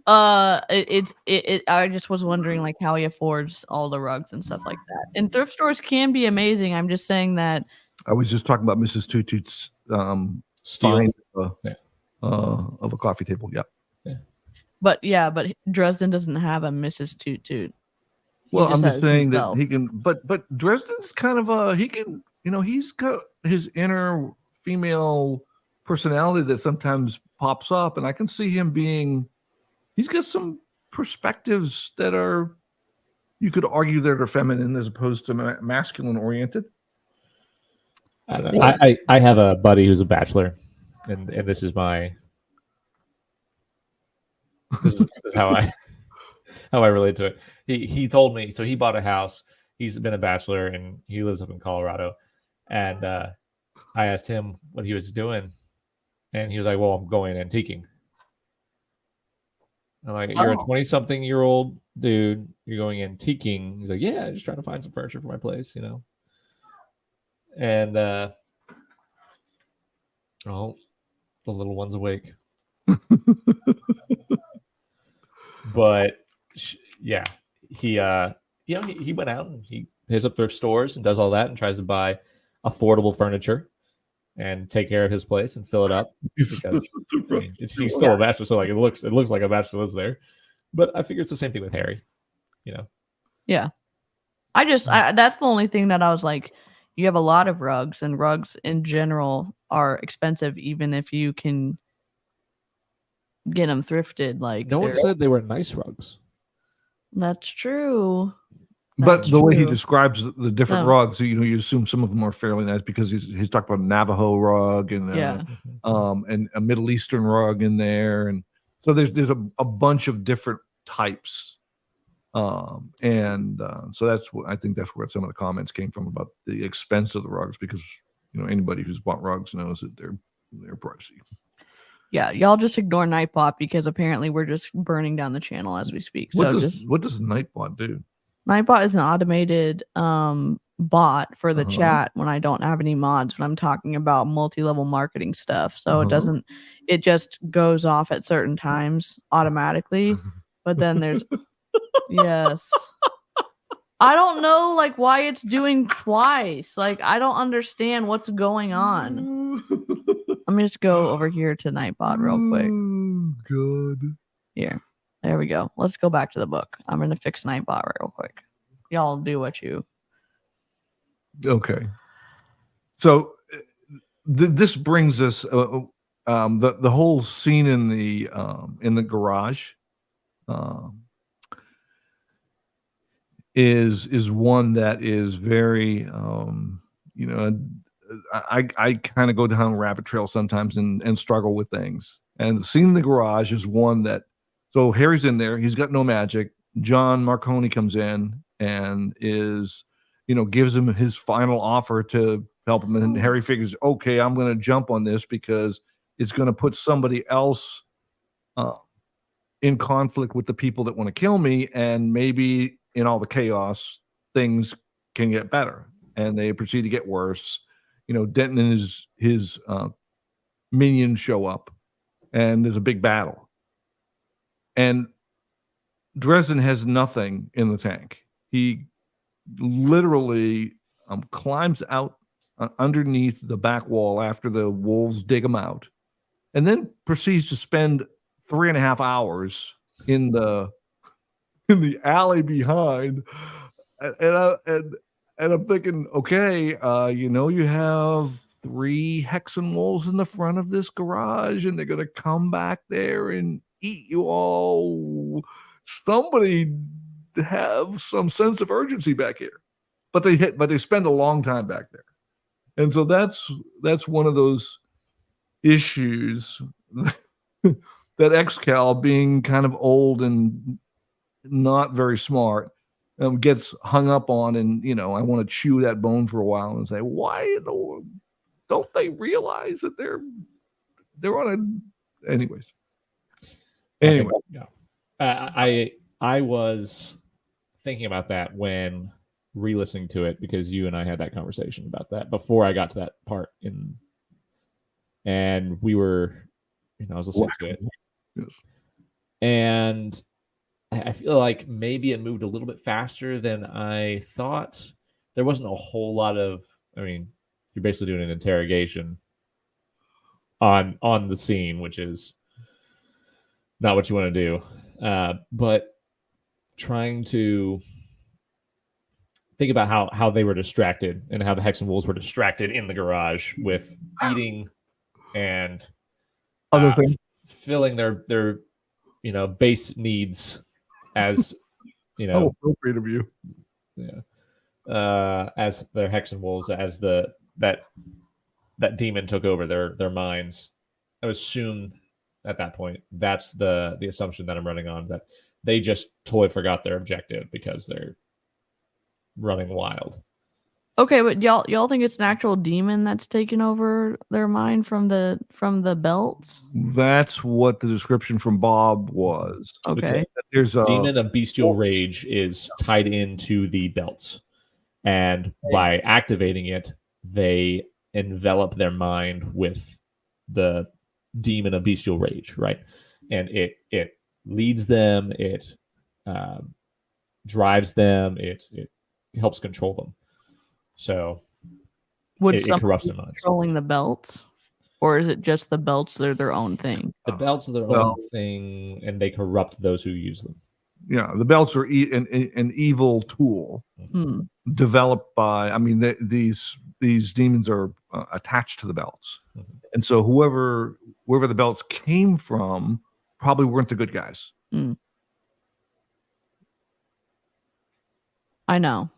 I just was wondering like how he affords all the rugs and stuff like that. And thrift stores can be amazing. I'm just saying that. I was just talking about Mrs. Toot Toot's Steal of a coffee table. Yeah. But Dresden doesn't have a Mrs. Toot Toot. Well, I'm just saying that he can, but Dresden's kind of he can, he's got his inner female personality that sometimes pops up, and I can see him he's got some perspectives that are, you could argue that are feminine as opposed to masculine oriented. I don't know. I have a buddy who's a bachelor, and this is how I relate to it. He told me, so he bought a house. He's been a bachelor and he lives up in Colorado. And I asked him what he was doing, and he was like, "Well, I'm going antiquing." I'm like, "You're a 20-something-year-old dude. You're going antiquing." He's like, "Yeah, just trying to find some furniture for my place, you know." And oh, the little one's awake. But yeah, he he went out and he hits up thrift stores and does all that and tries to buy affordable furniture and take care of his place and fill it up because he's still a bachelor, so like it looks like a bachelor lives there. But I figure it's the same thing with Harry, you know. Yeah. that's the only thing that I was like, you have a lot of rugs, and rugs in general are expensive, even if you can get them thrifted. Like, No one said they were nice rugs. that's true. But the way he true. describes the different Oh. rugs, you assume some of them are fairly nice because he's talked about a Navajo rug and and a Middle Eastern rug in there, and so there's a bunch of different types, so that's what I think, that's where some of the comments came from about the expense of the rugs, because anybody who's bought rugs knows that they're pricey. Yeah, y'all just ignore Nightbot because apparently we're just burning down the channel as we speak. What So does Nightbot do? Nightbot is an automated bot for the chat when I don't have any mods, when I'm talking about multi-level marketing stuff. So it just goes off at certain times automatically. But then there's yes. I don't know like why it's doing twice. Like I don't understand what's going on. Let me just go over here to Nightbot real quick. Oh God. Here. There we go. Let's go back to the book. I'm going to fix Nightbot real quick. Y'all do what you... Okay. So this brings us the whole scene in the garage is one that is very I kind of go down a rabbit trail sometimes and struggle with things. And the scene in the garage is one that, so Harry's in there, he's got no magic. John Marconi comes in and gives him his final offer to help him. And Harry figures, okay, I'm going to jump on this because it's going to put somebody else in conflict with the people that want to kill me. And maybe in all the chaos, things can get better. And they proceed to get worse. Denton and his minions show up, and there's a big battle. And Dresden has nothing in the tank. He literally climbs out underneath the back wall after the wolves dig him out, and then proceeds to spend 3.5 hours in the alley behind. And I'm thinking, okay, you have 3 hexen wolves in the front of this garage, and they're going to come back there and eat you all. Somebody have some sense of urgency back here. But they spend a long time back there. And so that's one of those issues that Excal, being kind of old and not very smart, gets hung up on. And I want to chew that bone for a while and say, why don't they realize that they're on a... Anyway. I was thinking about that when re-listening to it, because you and I had that conversation about that before I got to that part and we were, I was listening to it. Yes. And I feel like maybe it moved a little bit faster than I thought. There wasn't a whole lot of, you're basically doing an interrogation on the scene, which is not what you want to do. But trying to think about how they were distracted and how the Hexen Wolves were distracted in the garage with eating and other things, filling their base needs, as how appropriate of you. Yeah. As their Hexen Wolves, as that that demon took over their minds. I would assume at that point that's the assumption that I'm running on, that they just totally forgot their objective because they're running wild. Okay, but y'all think it's an actual demon that's taken over their mind from the belts? That's what the description from Bob was. Okay. There's a Demon of bestial rage is tied into the belts, and by activating it, they envelop their mind with the demon of bestial rage, right? And it leads them, it drives them, it helps control them. So Would it someone corrupts be their minds. controlling the belts, or is it just the belts? They're their own thing. The belts are their own thing, and they corrupt those who use them. Yeah, the belts are an evil tool developed by. I mean, these demons are attached to the belts, and so whoever the belts came from probably weren't the good guys. I know.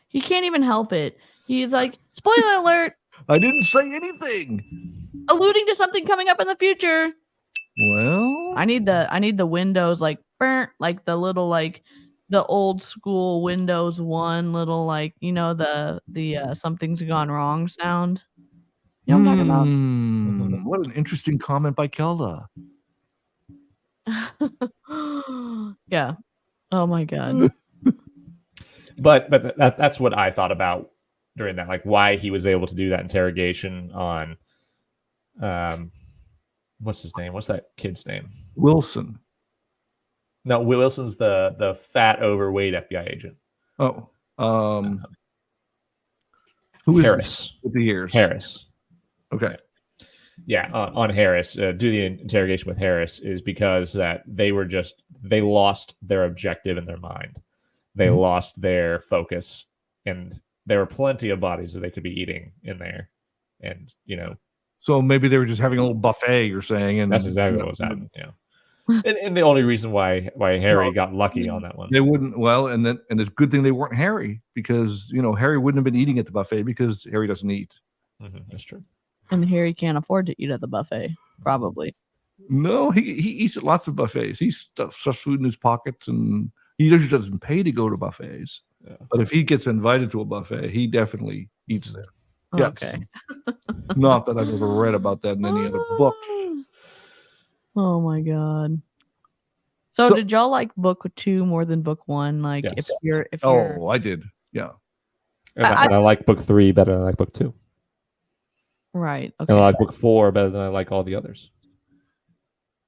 He can't even help it. He's like, spoiler alert, I didn't say anything. alluding to something coming up in the future. Well, I need the windows like burnt, like the little like the old school Windows 1 little like, you know, the something's gone wrong sound. You know what I'm talking about? What an interesting comment by Kelda. Yeah. Oh my god. But that's what I thought about during that, like why he was able to do that interrogation on, what's his name? What's that kid's name? Wilson. No, Wilson's the fat, overweight FBI agent. Oh, who is Harris? with the ears? Harris. Okay. Yeah, on Harris. Do the interrogation with Harris is because that they lost their objective in their mind. They lost their focus, and there were plenty of bodies that they could be eating in there, and So maybe they were just having a little buffet. You're saying, and that's exactly what was happening. Yeah, and the only reason why Harry got lucky on that one, they wouldn't. Well, and it's a good thing they weren't Harry, because Harry wouldn't have been eating at the buffet because Harry doesn't eat. That's true. And Harry can't afford to eat at the buffet, probably. No, he eats at lots of buffets. He stuffs food in his pockets, and he usually doesn't pay to go to buffets. Yeah. But if he gets invited to a buffet, he definitely eats there. Yes. Okay. Not that I've ever read about that in any other book. Oh my god. So did y'all like book 2 more than book 1? Like yes. if you're I did. Yeah. And I like book 3 better than I like book 2. Right. Okay. And I like book 4 better than I like all the others.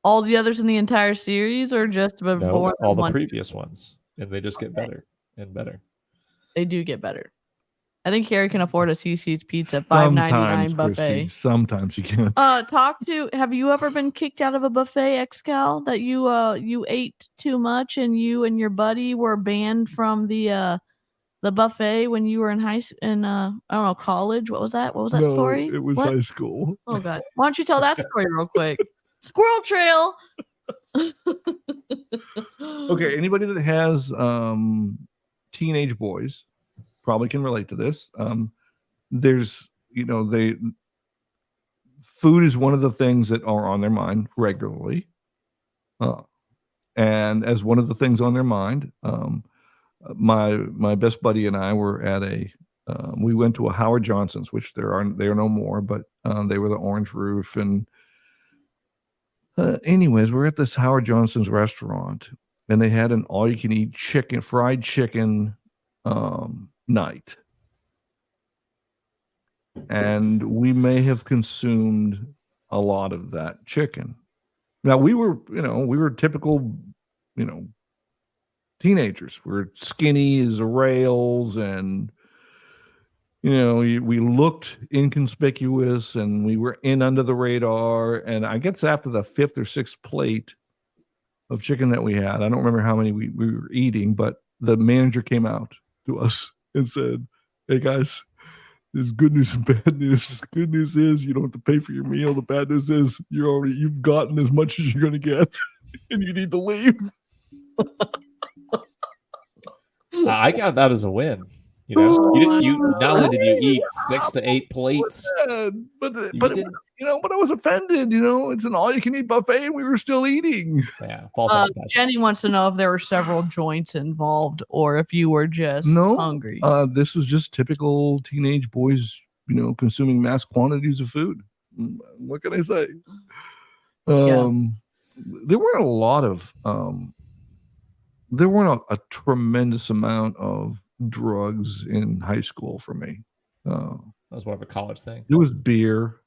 All the others in the entire series, or just before? All the previous ones, and they just get better and better. They do get better. I think Harry can afford a CC's Pizza $5.99 buffet. Chrissy, sometimes you can. Have you ever been kicked out of a buffet, Excal, that you ate too much and you and your buddy were banned from the buffet when you were in college? What was that? What was that story? It was high school. Oh god. Why don't you tell that story real quick? Squirrel Trail. Okay, anybody that has teenage boys probably can relate to this. There's food is one of the things that are on their mind regularly, and as one of the things on their mind, my best buddy and I were at we went to a Howard Johnson's, which they are no more, but they were the orange roof. And anyways, we're at this Howard Johnson's restaurant, and they had an all-you-can-eat fried chicken night, and we may have consumed a lot of that chicken. Now we were typical, teenagers. We're skinny as rails, and we looked inconspicuous, and we were in under the radar. And I guess after the 5th or 6th plate of chicken that we had, I don't remember how many we were eating, but the manager came out to us and said, "Hey guys, there's good news and bad news. The good news is you don't have to pay for your meal. The bad news is you've gotten as much as you're going to get, and you need to leave." I count that as a win. You know, you Oh, didn't. You not only did you eat 6 to 8 plates, but you but didn't. but I was offended. It's an all-you-can-eat buffet, and we were still eating. Yeah, false Jenny wants to know if there were several joints involved or if you were just No, hungry. this is just typical teenage boys, consuming mass quantities of food. What can I say? There weren't a lot of there weren't a tremendous amount of drugs in high school for me. That was more of a college thing. There was beer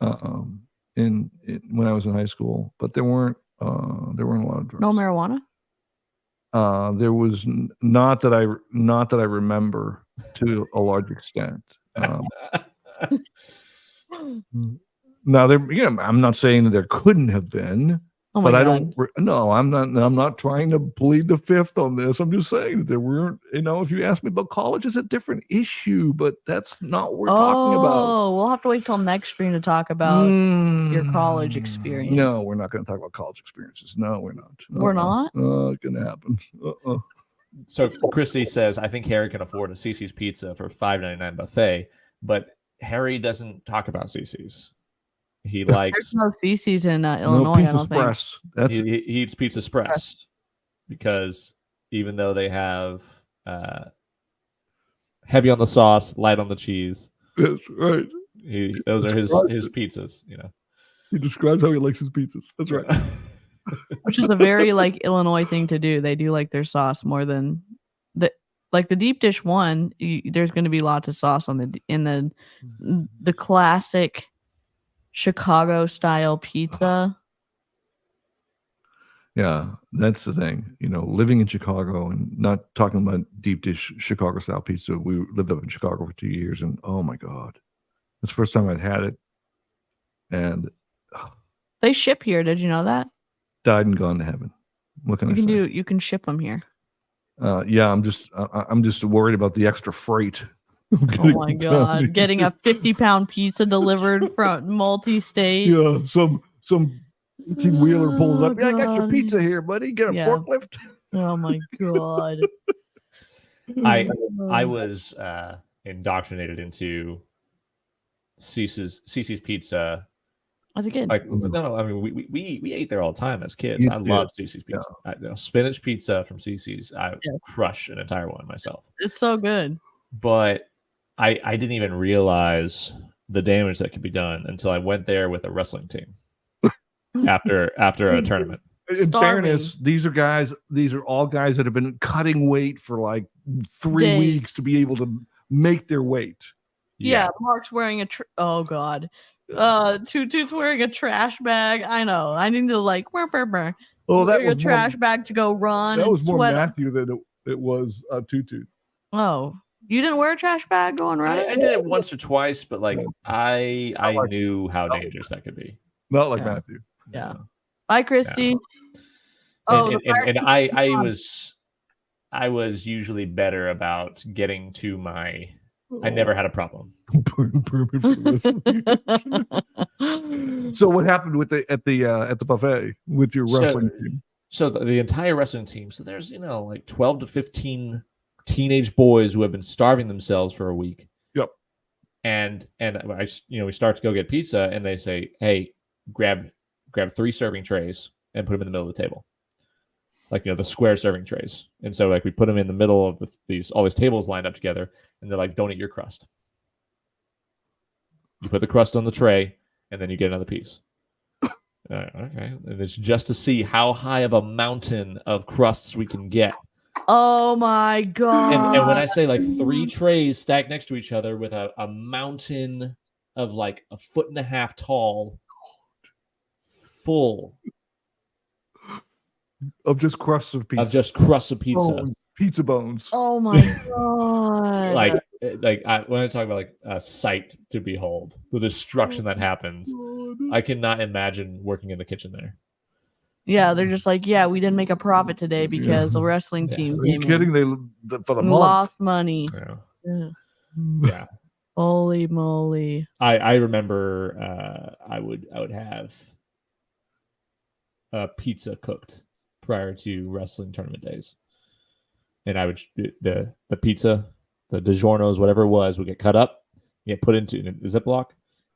in when I was in high school, but there weren't a lot of drugs. No marijuana? There was not that I remember to a large extent. Now I'm not saying that there couldn't have been, Oh my but I God. don't. No, I'm not trying to plead the fifth on this. I'm just saying that there weren't. If you ask me about college, it's a different issue, but that's not what we're talking about. Oh, we'll have to wait till next stream to talk about your college experience. No, we're not going to talk about college experiences. No, we're not. We're not? It's going to happen. So Christy says, I think Harry can afford a CC's pizza for $5.99 buffet, but Harry doesn't talk about CC's. He likes There's no CC's in Illinois, I don't think. Express. That's he eats Pizza Express because even though they have heavy on the sauce, light on the cheese, that's right. those are his pizzas. He describes how he likes his pizzas. That's right. Which is a very Illinois thing to do. They do like their sauce more than the deep dish one. There's going to be lots of sauce on the classic Chicago style pizza. Yeah, that's the thing. Living in Chicago and not talking about deep dish Chicago style pizza. We lived up in Chicago for 2 years, and oh my God, it's the first time I'd had it, and They ship here. Did you know that? died and gone to heaven. What can I say? You can ship them here. Yeah, I'm just worried about the extra freight. Oh my God, getting a 50-pound pizza delivered from multi-state. Yeah, some 18-wheeler pulls up. Yeah, I got your God. pizza here, buddy. Get a forklift. Oh my God. I was indoctrinated into CC's Pizza. As a kid. No, I mean we ate there all the time as kids. You I did. love CC's Pizza. Spinach pizza from CC's. I crush an entire one myself. It's so good. But I didn't even realize the damage that could be done until I went there with a wrestling team after a tournament. In fairness, these are all guys that have been cutting weight for 3 Days. weeks to be able to make their weight. Yeah, Mark's wearing a oh God. Toot's wearing a trash bag. I know. I need to Oh, that wearing was a trash bag to go run. That and was more sweat. Matthew than it was Tutu. Oh, you didn't wear a trash bag going running? I did it once or twice, but I knew how dangerous that could be. Not like Yeah. Matthew. Yeah. Bye, Christy. Yeah. Oh, and I was usually better about getting to my. I never had a problem. Permit for this. So what happened with at the buffet with your wrestling team? So the entire wrestling team. So there's 12 to 15 teenage boys who have been starving themselves for a week. Yep. And we start to go get pizza, and they say, "Hey, grab 3 serving trays and put them in the middle of the table." The square serving trays. And so we put them in the middle of all these tables lined up together, and they're like, "Don't eat your crust." You put the crust on the tray, and then you get another piece. Okay. And it's just to see how high of a mountain of crusts we can get. Oh my God. And when I say 3 trays stacked next to each other with a mountain of a 1.5 feet tall, full Of just crusts of pizza. of just crusts of pizza. Bones, pizza bones. Oh my God. When I talk about a sight to behold, the destruction that happens, I cannot imagine working in the kitchen there. Yeah, they're just we didn't make a profit today because the wrestling team Are you came kidding? in. They for the and month. lost money. Yeah. Yeah. Holy moly. I remember I would have pizza cooked prior to wrestling tournament days, and I would the pizza the DiGiorno's, whatever it was, would get cut up, get put into a Ziploc.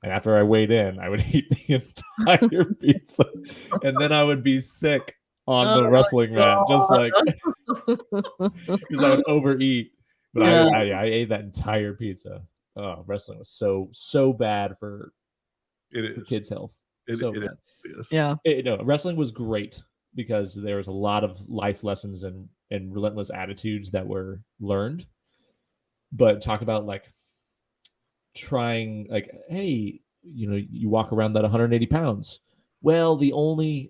And after I weighed in, I would eat the entire pizza. And then I would be sick on the wrestling mat, just like because I would overeat. But Yeah. I ate that entire pizza. Oh, wrestling was so bad for kids' health. So bad. Yeah. No, wrestling was great because there was a lot of life lessons and relentless attitudes that were learned. But talk about like trying, like, hey, you walk around that 180 pounds. Well, the only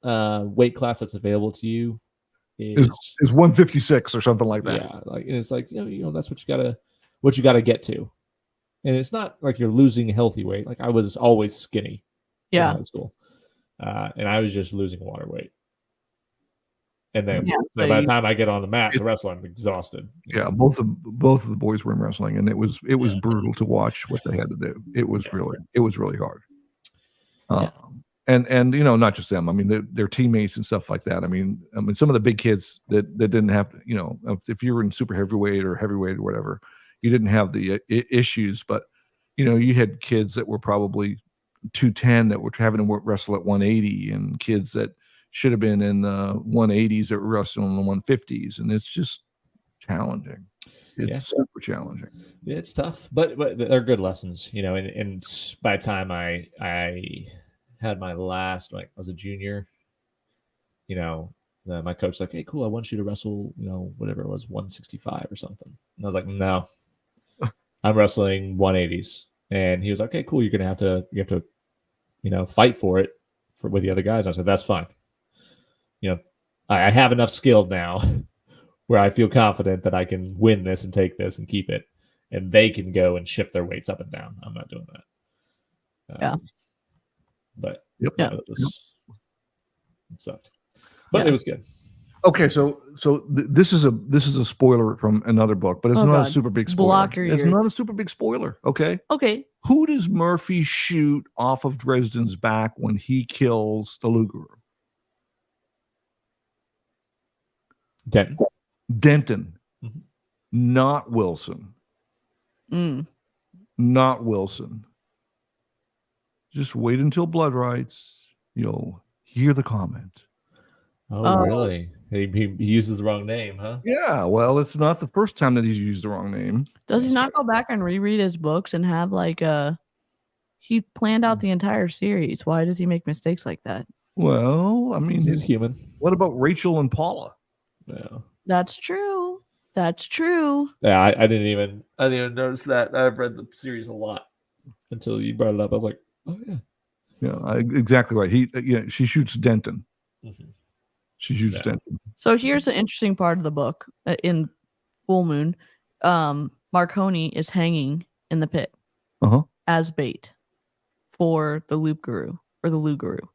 weight class that's available to you is 156 or something like that. Yeah, like, and it's like that's what you gotta get to. And it's not like you're losing healthy weight. Like I was always skinny in Yeah. high school, and I was just losing water weight. And then Yeah, by the time I get on the mat to wrestle, I'm exhausted. Yeah, both of the boys were in wrestling, and it was brutal to watch what they had to do. It was really hard. And not just them. I mean, their teammates and stuff like that. I mean, some of the big kids that didn't have, if you were in super heavyweight or heavyweight or whatever, you didn't have the issues. But you had kids that were probably 210 that were having to wrestle at 180, and kids that should have been in the 180s that were wrestling in the 150s, and it's just challenging. It's super challenging. Yeah, it's tough, but they're good lessons, And by the time I had my last, like I was a junior, my coach was like, "Hey, cool, I want you to wrestle, whatever it was, 165 or something." And I was like, "No, I'm wrestling 180s." And he was like, "Okay, cool, you have to, fight for it with the other guys." I said, "That's fine. I have enough skill now where I feel confident that I can win this and take this and keep it, and they can go and shift their weights up and down. I'm not doing that." But it sucked. But it was good. Okay, so this is a spoiler from another book, but it's not a super big spoiler. It's not a super big spoiler. Okay. Okay. Who does Murphy shoot off of Dresden's back when he kills the Lugaru? Denton. Mm-hmm. Not Wilson. Not Wilson. Just wait until Blood Rights. You'll hear the comment. Oh, really? He uses the wrong name, huh? Yeah, well, it's not the first time that he's used the wrong name. Does he not go back and reread his books and have he planned out the entire series? Why does he make mistakes like that? Well, I mean, he's human. What about Rachel and Paula? Yeah. That's true. Yeah, I didn't even notice that. I've read the series a lot until you brought it up. I was like, oh yeah. Yeah, exactly right. She shoots Denton. Mm-hmm. She shoots Denton. So here's the interesting part of the book. In Full Moon, Marconi is hanging in the pit as bait for the Loop Guru or the Lugaru.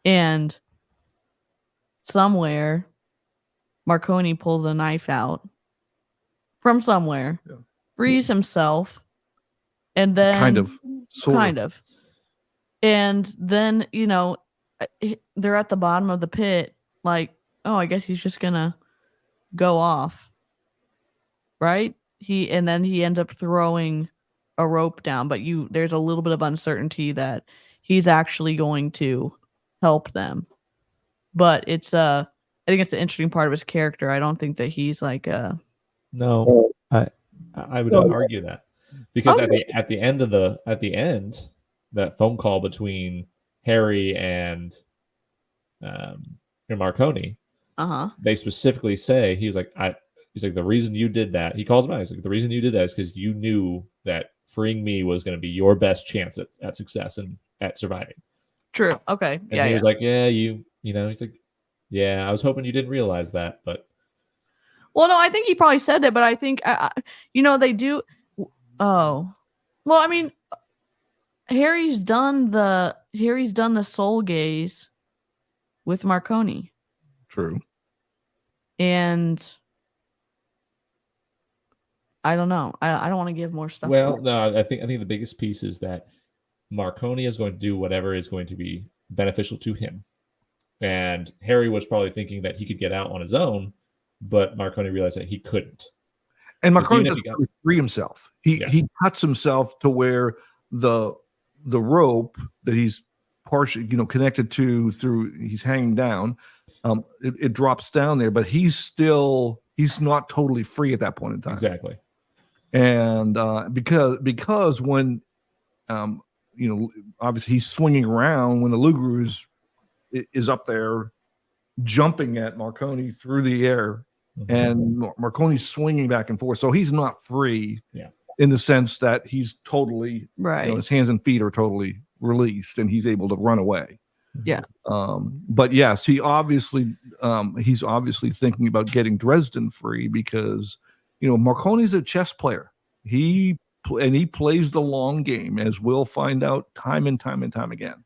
And somewhere, Marconi pulls a knife out from somewhere, frees himself, and then kind of. And then, they're at the bottom of the pit, like, oh, I guess he's just gonna go off. Right? And then he ends up throwing a rope down, but there's a little bit of uncertainty that he's actually going to help them. But I think it's an interesting part of his character. I don't think that he's like No, I would not argue that, because at the end, that phone call between Harry and Marconi, they specifically say he's like the reason you did that. He calls him out. He's like, the reason you did that is because you knew that freeing me was going to be your best chance at success and at surviving. True. Okay. And he was like, yeah, he's like, yeah, I was hoping you didn't realize that, but. Well, no, I think he probably said that, but I think, they do. Oh, well, I mean, Harry's done the soul gaze with Marconi. True. And I don't know. I don't want to give more stuff. Well, no, I think the biggest piece is that Marconi is going to do whatever is going to be beneficial to him. And Harry was probably thinking that he could get out on his own, but Marconi realized that he couldn't. And Because even Marconi if doesn't he got- really free himself. He cuts himself to where the rope that he's partially, connected to through he's hanging down. It drops down there, but he's not totally free at that point in time. Exactly. And because when obviously he's swinging around when the Lugru is up there jumping at Marconi through the air, and Marconi's swinging back and forth, so he's not free. Yeah. In the sense that he's totally Right. his hands and feet are totally released, and he's able to run away. Yeah. But yes, he's obviously thinking about getting Dresden free because Marconi's a chess player. He plays the long game, as we'll find out time and time and time again.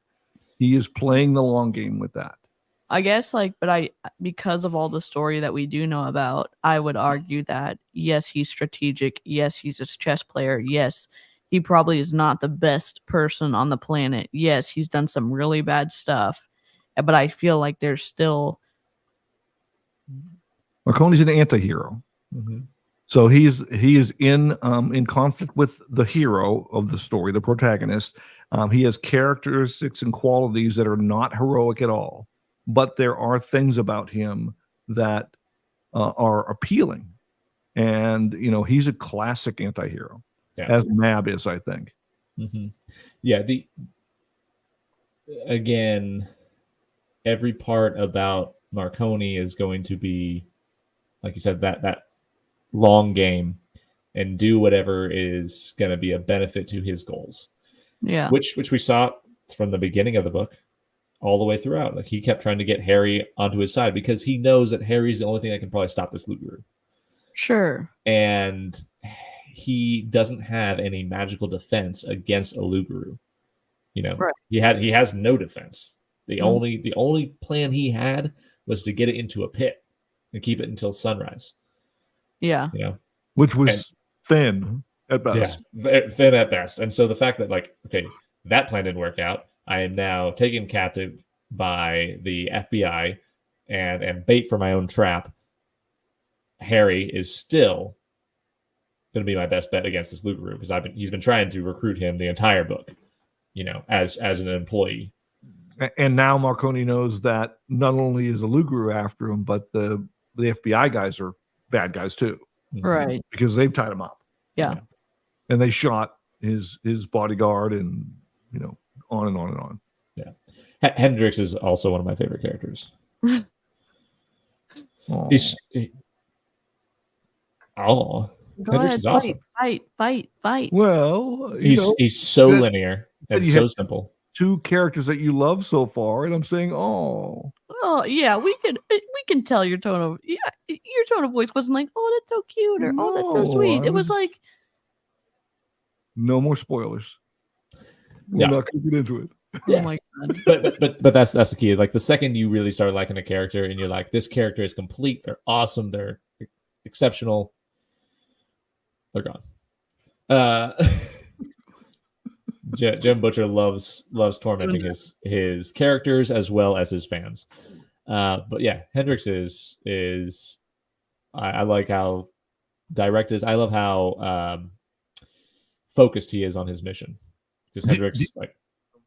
He is playing the long game with that. I guess because of all the story that we do know about, I would argue that yes, he's strategic. Yes, he's a chess player. Yes, he probably is not the best person on the planet. Yes, he's done some really bad stuff, but I feel like there's still Marconi's an anti-hero. Mm-hmm. So he is in conflict with the hero of the story, the protagonist. He has characteristics and qualities that are not heroic at all, but there are things about him that are appealing. And he's a classic anti-hero, as Mab is, I think. Mm-hmm. Yeah. Again, every part about Marconi is going to be, like you said, that long game and do whatever is going to be a benefit to his goals. Yeah. Which we saw from the beginning of the book all the way throughout. Like he kept trying to get Harry onto his side because he knows that Harry's the only thing that can probably stop this Lugru. Sure. And he doesn't have any magical defense against a Lugru. Right. He has no defense. The only plan he had was to get it into a pit and keep it until sunrise. Yeah. Which was thin at best. Yeah, thin at best. And so the fact that that plan didn't work out. I am now taken captive by the FBI and bait for my own trap. Harry is still going to be my best bet against this Lugru because he's been trying to recruit him the entire book, as an employee. And now Marconi knows that not only is a Lugru after him, but the FBI guys are bad guys too. Right. Because they've tied him up. Yeah. And they shot his bodyguard and on and on and on. Yeah. Hendrix is also one of my favorite characters. Aw. Go Hendrix ahead, is awesome. Fight. Well, He's so that- linear and you so have- simple. two characters that you love so far, and I'm saying, oh, Oh yeah, we can tell your tone of voice wasn't like, oh, that's so cute, or oh, that's so No, sweet. I It was was- like, no more spoilers. We're Yeah. not going to get into it. oh my god. But that's the key. Like the second you really start liking a character and you're like, this character is complete, they're awesome, they're exceptional, they're gone. Jim Butcher loves tormenting his characters as well as his fans. But yeah, Hendrix is I like how direct is. I love how focused he is on his mission because Hendrix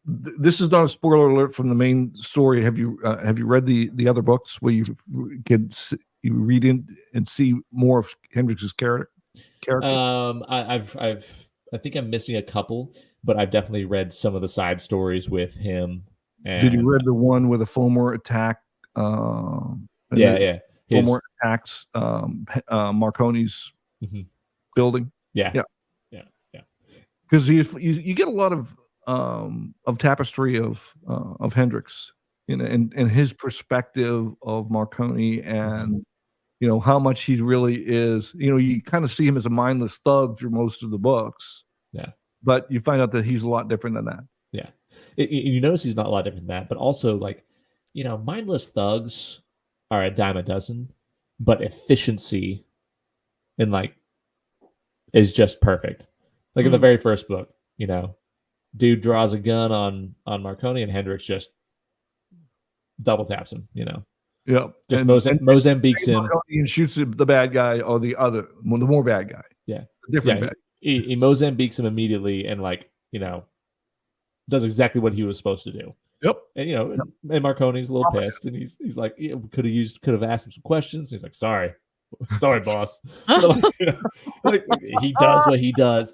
This is not a spoiler alert from the main story. Have you read the other books where you read in and see more of Hendrix's character? I think I'm missing a couple, but I've definitely read some of the side stories with him. And, Did you read the one where the Fulmar attack? Yeah. Fulmar attacks Marconi's Mhm. building. Yeah. Because you get a lot of tapestry of Hendrix, and his perspective of Marconi, and how much he really is. You kind of see him as a mindless thug through most of the books. Yeah. But you find out that he's a lot different than that. Yeah. You notice he's not a lot different than that, but also mindless thugs are a dime a dozen, but efficiency and is just perfect. Like in the very first book, dude draws a gun on Marconi and Hendrix just double taps him, Yep. Just and Mozambique's him. and shoots the bad guy or the more bad guy. Yeah. Different Yeah, bad. he Mozambique's him immediately and does exactly what he was supposed to do. Yep. And and Marconi's a little pissed, and he's like, yeah, could have asked him some questions. He's like, sorry, boss. He does what he does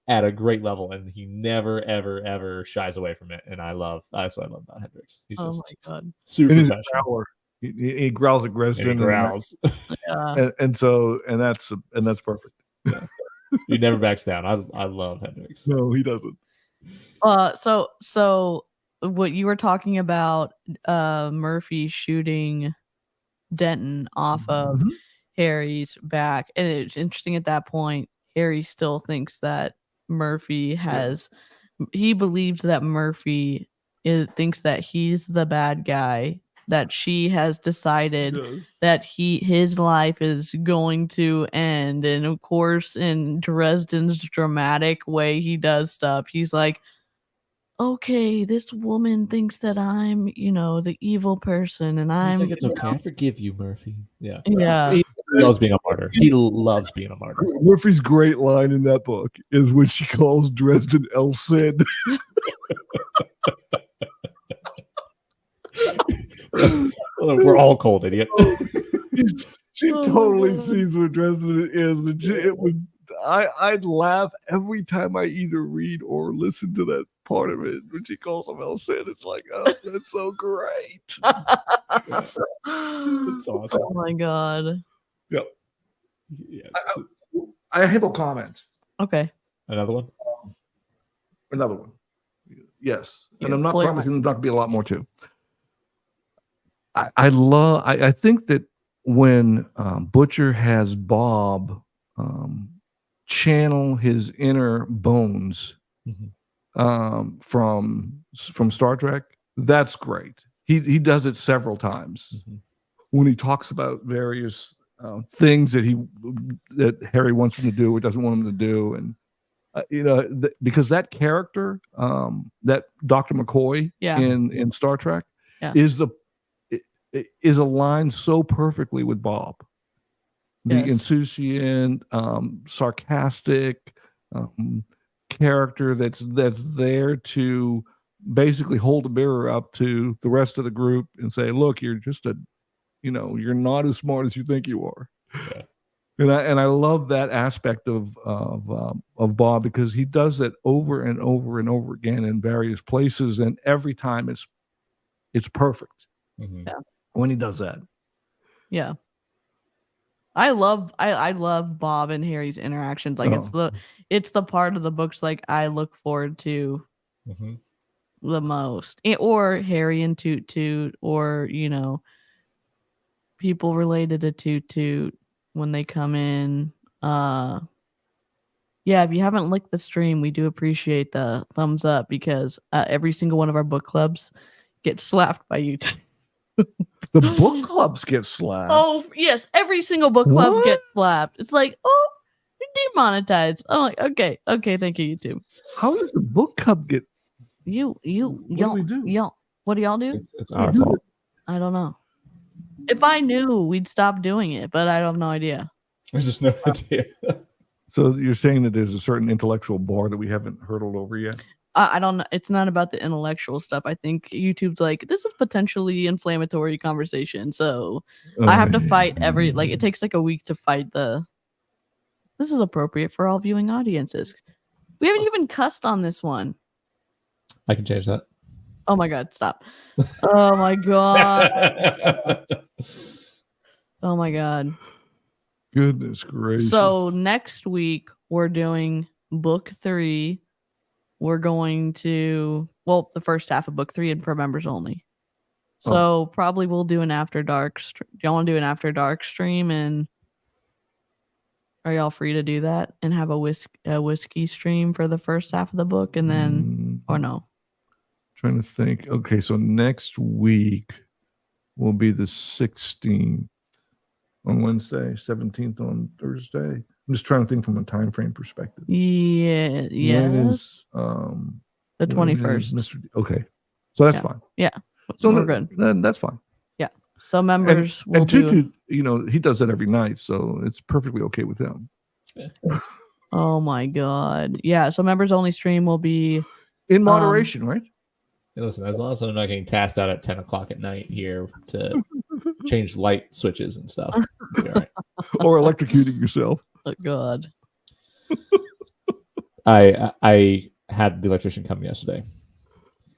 at a great level, and he never ever shies away from it. And that's what I love about Hendrix. He's Oh just my god. super And he's a professional. growler. He growls at Dresden. And he growls. Yeah. And that's perfect. He never backs down. I love Hendrix. No, he doesn't. So what you were talking about, Murphy shooting Denton off of Harry's back, and it's interesting at that point, Harry still thinks that Murphy has, he believes that Murphy thinks that he's the bad guy, that she has decided that his life is going to end. And of course, in Dresden's dramatic way he does stuff, he's like, okay, this woman thinks that I'm, the evil person, and He's I'm like, it's okay. I forgive you, Murphy. Yeah. Yeah. He loves being a martyr. He loves being a martyr. Murphy's great line in that book is when she calls Dresden El Cid. We're all cold, idiot. She totally sees what Dresden is. I'd laugh every time I either read or listen to that part of it when she calls him El Cid. It's like, oh, that's so great. That's awesome. Oh my god. Yep. Yeah. I have a comment. Okay. Another one? Another one. Yes. And Yeah, I'm not play promising there's not going to be a lot more too. I think that when Butcher has Bob channel his inner Bones from Star Trek, that's great. He does it several times when he talks about various things that Harry wants him to do or doesn't want him to do, and because that character, that Dr. McCoy in Star Trek, is aligned so perfectly with Bob. The insouciant, sarcastic character that's there to basically hold the mirror up to the rest of the group and say, look, you're just you're not as smart as you think you are. Yeah. And I love that aspect of Bob, because he does that over and over and over again in various places, and every time it's perfect when he does that. Yeah. I love Bob and Harry's interactions. Like it's the part of the books like I look forward to the most. Or Harry and Toot Toot, or people related to Toot Toot when they come in. If you haven't licked the stream, we do appreciate the thumbs up, because every single one of our book clubs gets slapped by YouTube. The book clubs get slapped. Oh yes, every single book club gets slapped. It's like, oh, you're demonetized. I'm like, okay, thank you, YouTube. How does the book club get? Y'all, do we do? Y'all, what do y'all do? It's our fault. I don't know. If I knew, we'd stop doing it, but I have no idea. There's just no idea. So you're saying that there's a certain intellectual bar that we haven't hurdled over yet? I don't know. It's not about the intellectual stuff. I think YouTube's like, this is potentially inflammatory conversation. So I have to fight it takes like a week to fight this is appropriate for all viewing audiences. We haven't even cussed on this one. I can change that. Oh my God, stop. Oh my God. Oh my God. Goodness gracious. So next week we're doing book 3. We're going to, the first half of book 3 and for members only. So probably we'll do an after dark. Do y'all want to do an after dark stream? And are y'all free to do that and have a whiskey stream for the first half of the book, and then or no? Trying to think. Okay, so next week will be the 16th on Wednesday, 17th on Thursday. I'm just trying to think from a time frame perspective. Yeah. When is the 21st. Okay. So that's fine. Yeah. So we're good. Then that's fine. Yeah. So members will and do. Tutu, he does that every night, so it's perfectly okay with him. Oh my god! Yeah. So members only stream will be In moderation, right? Hey, listen, as long as I'm not getting tasked out at 10 o'clock at night here to change light switches and stuff, we'll be all right. Or electrocuting yourself. Oh god. I had the electrician come yesterday,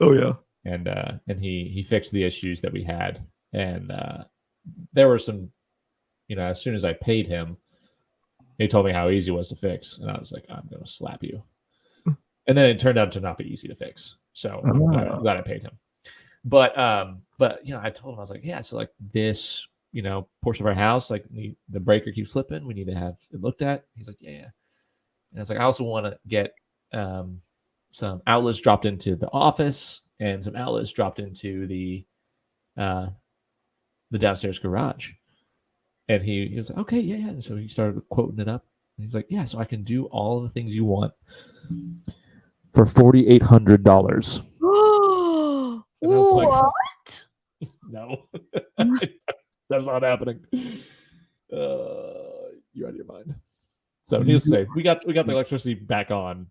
Oh yeah. and he fixed the issues that we had, and there were some, as soon as I paid him, he told me how easy it was to fix, and I was like, I'm gonna slap you. And then it turned out to not be easy to fix, so I'm glad I paid him. But I told him, I was like, yeah, so like this portion of our house, like the breaker keeps flipping, we need to have it looked at. He's like, yeah. And I was like, I also want to get some outlets dropped into the office and some outlets dropped into the downstairs garage. And he was like, okay, yeah. And so he started quoting it up. And he's like, yeah, so I can do all the things you want for $4,800. And I was like, What? no, that's not happening. You're out of your mind. So needless to say, we got the electricity back on,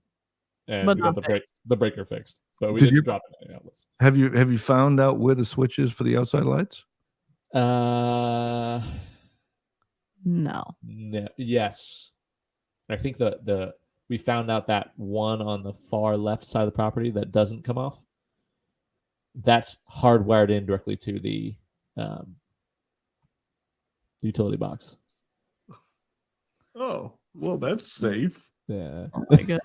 and But we got not the breaker fixed. But we Did didn't you- drop any outlets. Have you found out where the switch is for the outside lights? No. No, yes, I think the we found out that one on the far left side of the property that doesn't come off. That's hardwired in directly to the utility box. Oh, well, that's safe. Yeah. Oh my god.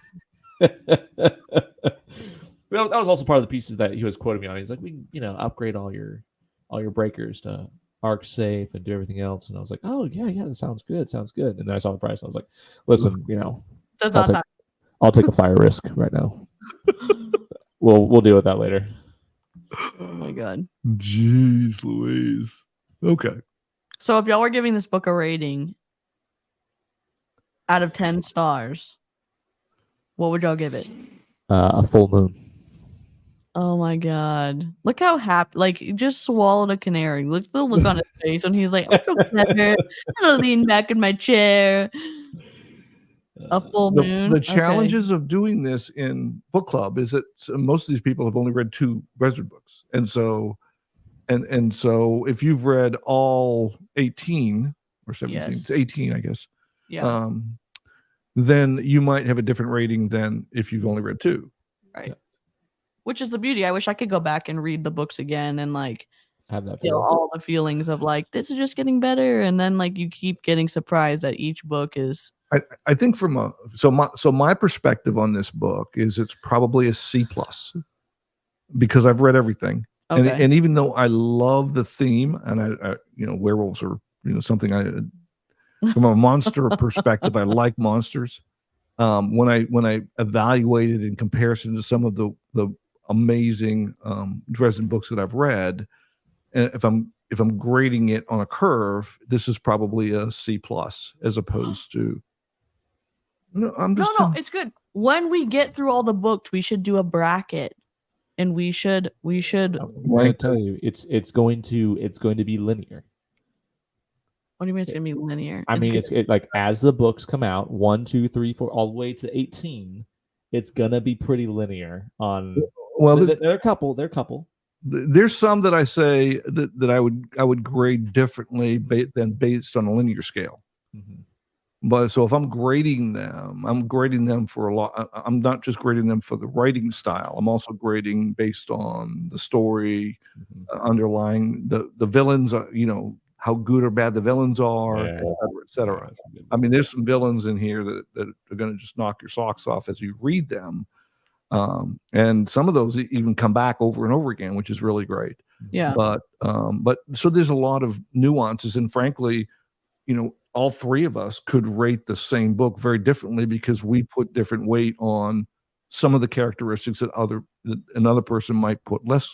Well, that was also part of the pieces that he was quoting me on. He's like, we upgrade all your breakers to arc safe and do everything else. And I was like, oh yeah, that sounds good. And then I saw the price. And I was like, listen, Does not sound. I'll take a fire risk right now. We'll deal with that later. Oh my god. Jeez Louise. Okay. So if y'all were giving this book a rating out of 10 stars, what would y'all give it? A full moon. Oh my god. Look how happy, like, he just swallowed a canary. Look at the look on his face when he's like, I'm so clever. I'm gonna lean back in my chair. A full moon. The Okay. challenges of doing this in book club is that most of these people have only read 2 Dresden books. And so if you've read all 18 or 17, Yes. it's 18, I guess. Yeah. Then you might have a different rating than if you've only read 2. Right. Which is the beauty. I wish I could go back and read the books again and like Have that feel feeling. all the feelings of like, this is just getting better. And then like you keep getting surprised that each book is I think my perspective on this book is it's probably a C+ because I've read everything. okay. And even though I love the theme and I werewolves are something from a monster perspective, I like monsters. When I evaluate it in comparison to some of the amazing Dresden books that I've read, and if I'm grading it on a curve, this is probably a C+ as opposed to. No, I'm just No, it's good. When we get through all the books, we should do a bracket, and we should. I'm going to tell you, it's going to be linear. What do you mean it's gonna be linear? I mean, it's like as the books come out, 1, 2, 3, 4, all the way to 18, it's gonna be pretty linear. On well, there are a couple. There's some that I say that I would grade differently than based on a linear scale. Mm-hmm. But so if I'm grading them for a lot. I'm not just grading them for the writing style. I'm also grading based on the story, underlying the villains. How good or bad the villains are, Yeah. et cetera. I mean, there's some villains in here that are going to just knock your socks off as you read them. And some of those even come back over and over again, which is really great. yeah. But so there's a lot of nuances, and frankly, all 3 of us could rate the same book very differently because we put different weight on some of the characteristics that another person might put less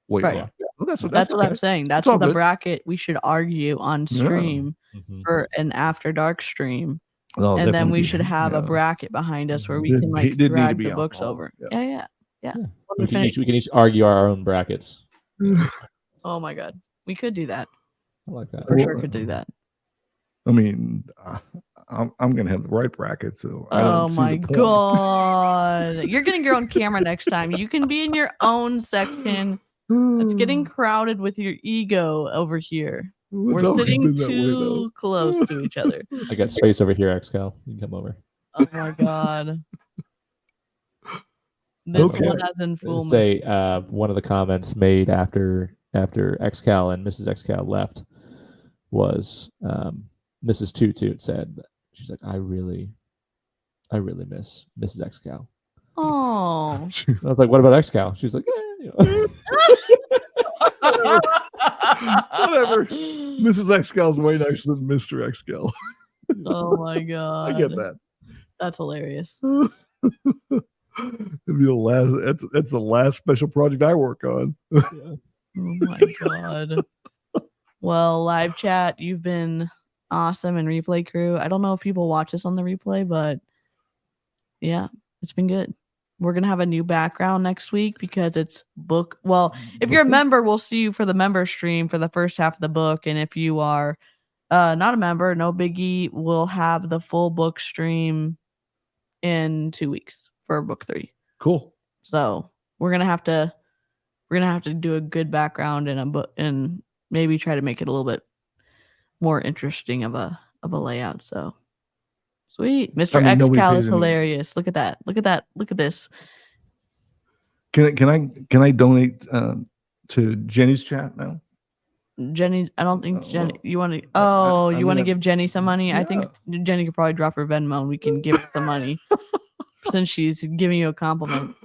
weight Right. on. Well, that's That's what okay. I'm saying. That's It's all what the good. bracket we should argue on Yeah. stream Mm-hmm. for an after dark stream. Oh, And then definitely. we should have a Yeah. bracket behind us where we Did- can did like need to drag be the books alcohol. over. Yeah. Yeah. We can each argue our own brackets. Oh my god. We could do that. I like that. For sure could do that. I mean, I'm gonna have the right bracket, so I Oh don't see my the point. god. You're getting your own camera next time. You can be in your own section. It's getting crowded with your ego over here. It's We're always sitting been that way, too though. close to each other. I got space over here, Xcal. You can come over. Oh my god. This Okay. one has influence. Say one of the comments made after Xcal and Mrs. Xcal left was Mrs. Toot said, she's like, I really miss Mrs. Xcal. Oh. I was like, what about Xcal? She's like, Whatever. Mrs. Xcal's way nicer than Mr. Xcal. Oh my god. I get that. That's hilarious. It'd be the last. That's the last special project I work on. Oh my god. Well, live chat, you've been awesome, and replay crew. I don't know if people watch this on the replay, but yeah, it's been good. We're gonna have a new background next week because it's book. Well, if you're a member, we'll see you for the member stream for the first half of the book, and if you are not a member, no biggie, we'll have the full book stream in 2 weeks for book 3. Cool. So we're gonna have to do a good background and a book, and maybe try to make it a little bit more interesting of a layout. So sweet. Mr. I mean, nobody Xcal paid is any- hilarious. Look at that. Look at that. Look at this. Can I donate to Jenny's chat now? Jenny, I don't think Jenny. well, You want to? I- Oh, I'm you want to gonna- give Jenny some money? I think Jenny could probably drop her Venmo, and we can give her some money since she's giving you a compliment.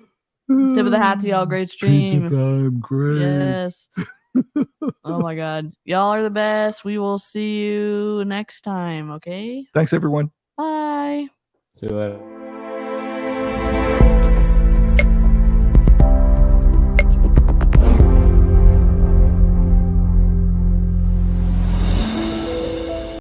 Tip of the hat to y'all. Great Pizza stream. time, great. Yes. Oh my god, y'all are the best. We will see you next time. Okay. Thanks, everyone. Bye. see you later.